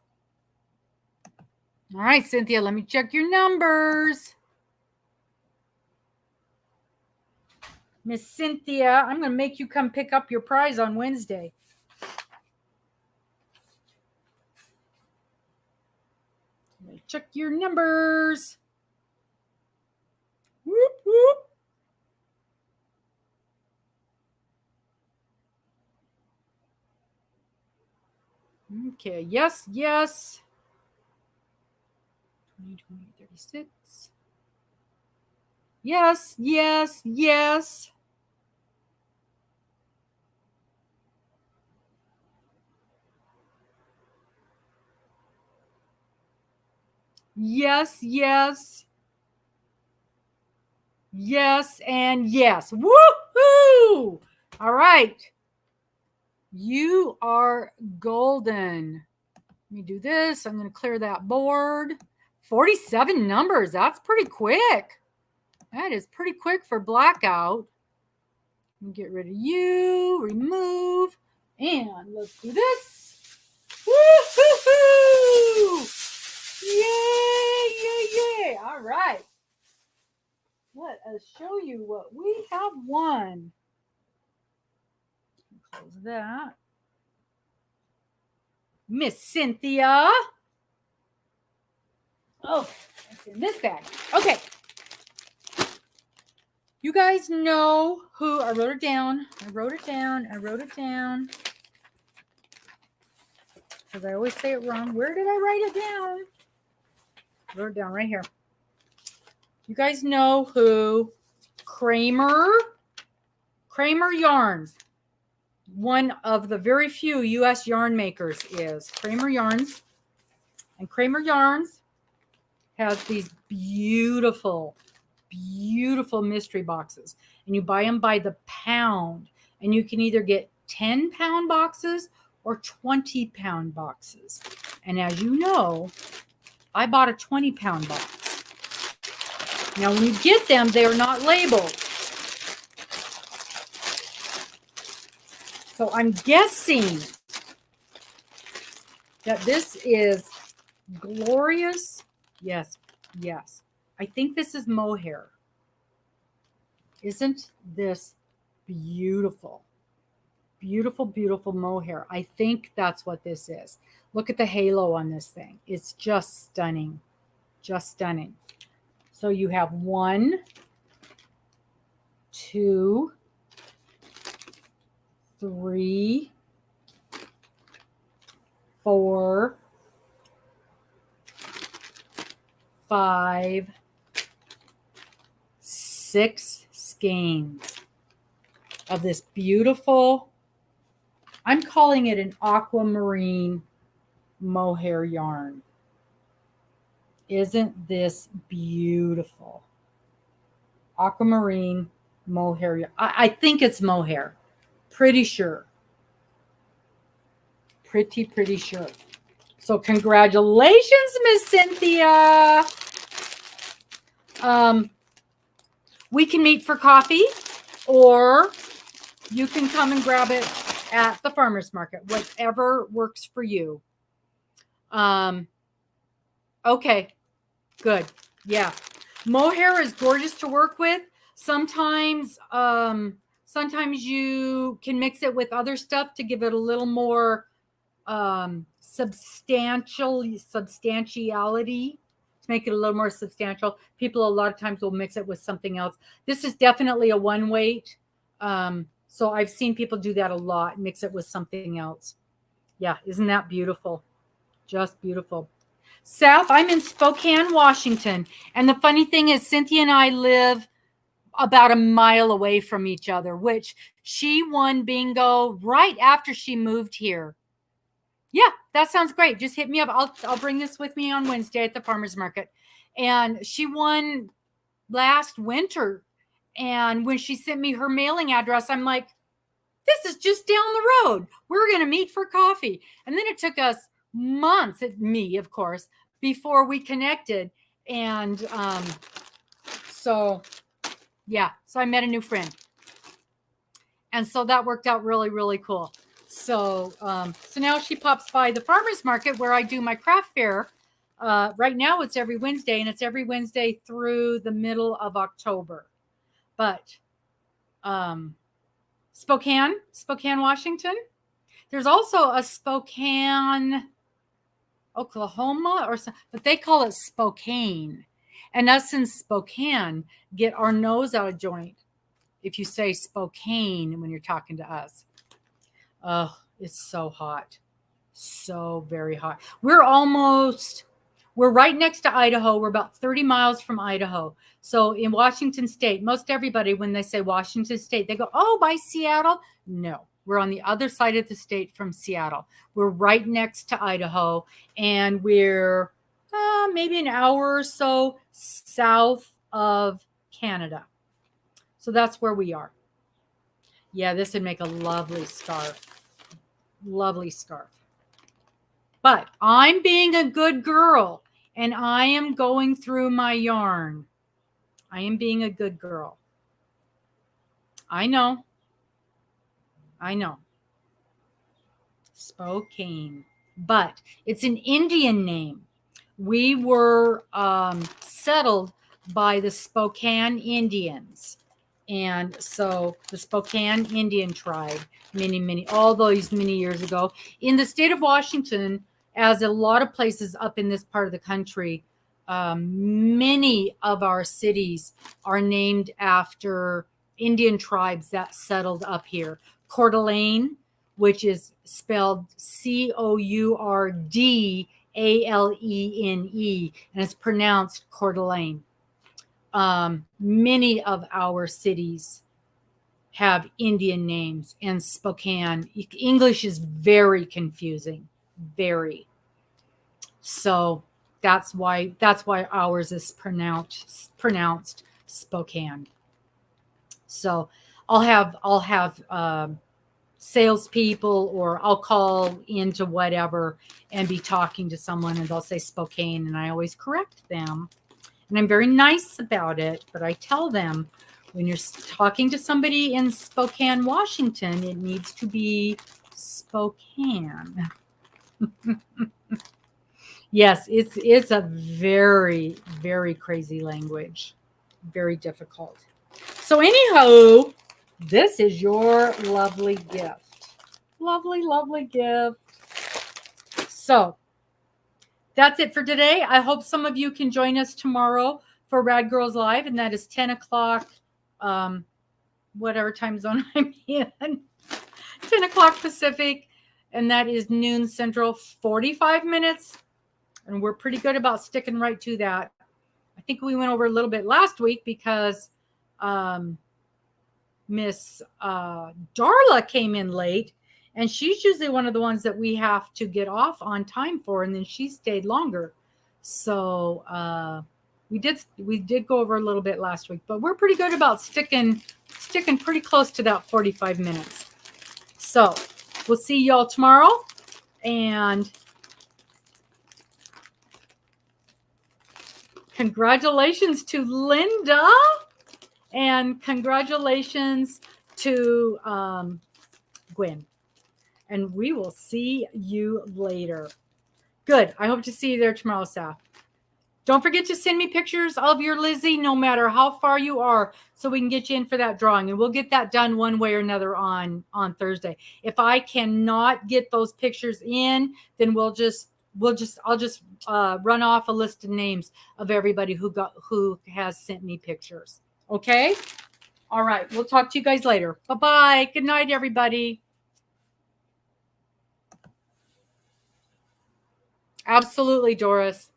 All right, Cynthia, let me check your numbers. Miss Cynthia, I'm going to make you come pick up your prize on Wednesday. Let me check your numbers. Whoop, whoop. Okay, yes, yes. 20, 36. Yes, yes, yes. Yes, yes. Yes, and yes. Woohoo! All right. You are golden. Let me do this. I'm going to clear that board. 47 numbers. That's pretty quick. That is pretty quick for blackout. Get rid of you. Remove. And let's do this. Woo-hoo-hoo! Yay, yay, yay. All right. Let us show you what we have won. Close that. Miss Cynthia. Oh, it's in this bag. Okay. You guys know who, I wrote it down. I wrote it down. Because I always say it wrong. Where did I write it down? I wrote it down right here. You guys know who Kramer Yarns, one of the very few U.S. yarn makers, is. Kramer Yarns. And Kramer Yarns has these beautiful, beautiful mystery boxes. And you buy them by the pound. And you can either get 10-pound boxes or 20-pound boxes. And as you know, I bought a 20-pound box. Now, when you get them, they are not labeled. So I'm guessing that this is glorious. Yes, yes. I think this is mohair. Isn't this beautiful? Beautiful, beautiful mohair. I think that's what this is. Look at the halo on this thing. It's just stunning. Just stunning. So you have 1, 2, 3, 4, 5, 6 skeins of this beautiful, I'm calling it an aquamarine mohair yarn. Isn't this beautiful? Aquamarine mohair yarn. I think it's mohair. Pretty sure. Pretty sure. So congratulations, Miss Cynthia. We can meet for coffee, or you can come and grab it at the farmer's market, whatever works for you. Okay, good. Yeah. Mohair is gorgeous to work with. Sometimes you can mix it with other stuff to give it a little more substantiality, to make it a little more substantial. People a lot of times will mix it with something else. This is definitely a one weight. So I've seen people do that a lot, mix it with something else. Yeah, isn't that beautiful? Just beautiful. Seth, I'm in Spokane, Washington. And the funny thing is, Cynthia and I live about a mile away from each other, which she won bingo right after she moved here. Yeah, that sounds great. Just hit me up. I'll bring this with me on Wednesday at the farmer's market. And she won last winter. And when she sent me her mailing address, I'm like, this is just down the road. We're going to meet for coffee. And then it took us months, me, of course, before we connected. And so I met a new friend. And so that worked out really, really cool. So now she pops by the farmer's market where I do my craft fair. Right now it's every Wednesday, and it's every Wednesday through the middle of October. But Spokane, Washington. There's also a Spokane, Oklahoma, but they call it Spokane. And us in Spokane get our nose out of joint if you say Spokane when you're talking to us. Oh, it's so hot. So very hot. We're right next to Idaho. We're about 30 miles from Idaho. So in Washington State, most everybody, when they say Washington State, they go, oh, by Seattle? No, we're on the other side of the state from Seattle. We're right next to Idaho, and we're maybe an hour or so south of Canada. So that's where we are. Yeah, this would make a lovely scarf. Lovely scarf. But I'm being a good girl, and I am going through my yarn. I am being a good girl. I know. Spokane. But it's an Indian name. We were settled by the Spokane Indians. And so the Spokane Indian tribe, all those many years ago, in the state of Washington, as a lot of places up in this part of the country, many of our cities are named after Indian tribes that settled up here. Coeur d'Alene, which is spelled Courdalene, and it's pronounced Coeur d'Alene. Many of our cities have Indian names, and Spokane. English is very confusing, very. So that's why ours is pronounced Spokane. So I'll have salespeople, or I'll call into whatever and be talking to someone, and they'll say Spokane, and I always correct them. And I'm very nice about it, but I tell them, when you're talking to somebody in Spokane, Washington, it needs to be Spokane. Yes, it's a very, very crazy language. Very difficult. So anyhow, this is your lovely gift. Lovely, lovely gift. So that's it for today. I hope some of you can join us tomorrow for Rad Girls Live, and that is 10 o'clock, whatever time zone I'm in, 10 o'clock Pacific, and that is noon Central, 45 minutes, and we're pretty good about sticking right to that. I think we went over a little bit last week because Miss Darla came in late, and she's usually one of the ones that we have to get off on time for, and then she stayed longer. So we did go over a little bit last week, but we're pretty good about sticking pretty close to that 45 minutes. So we'll see y'all tomorrow, and congratulations to Linda, and congratulations to Gwen. And we will see you later. Good. I hope to see you there tomorrow, Saf. Don't forget to send me pictures of your Lizzie, no matter how far you are, so we can get you in for that drawing. And we'll get that done one way or another on Thursday. If I cannot get those pictures in, then I'll just run off a list of names of everybody who has sent me pictures. Okay? All right. We'll talk to you guys later. Bye-bye. Good night, everybody. Absolutely, Doris.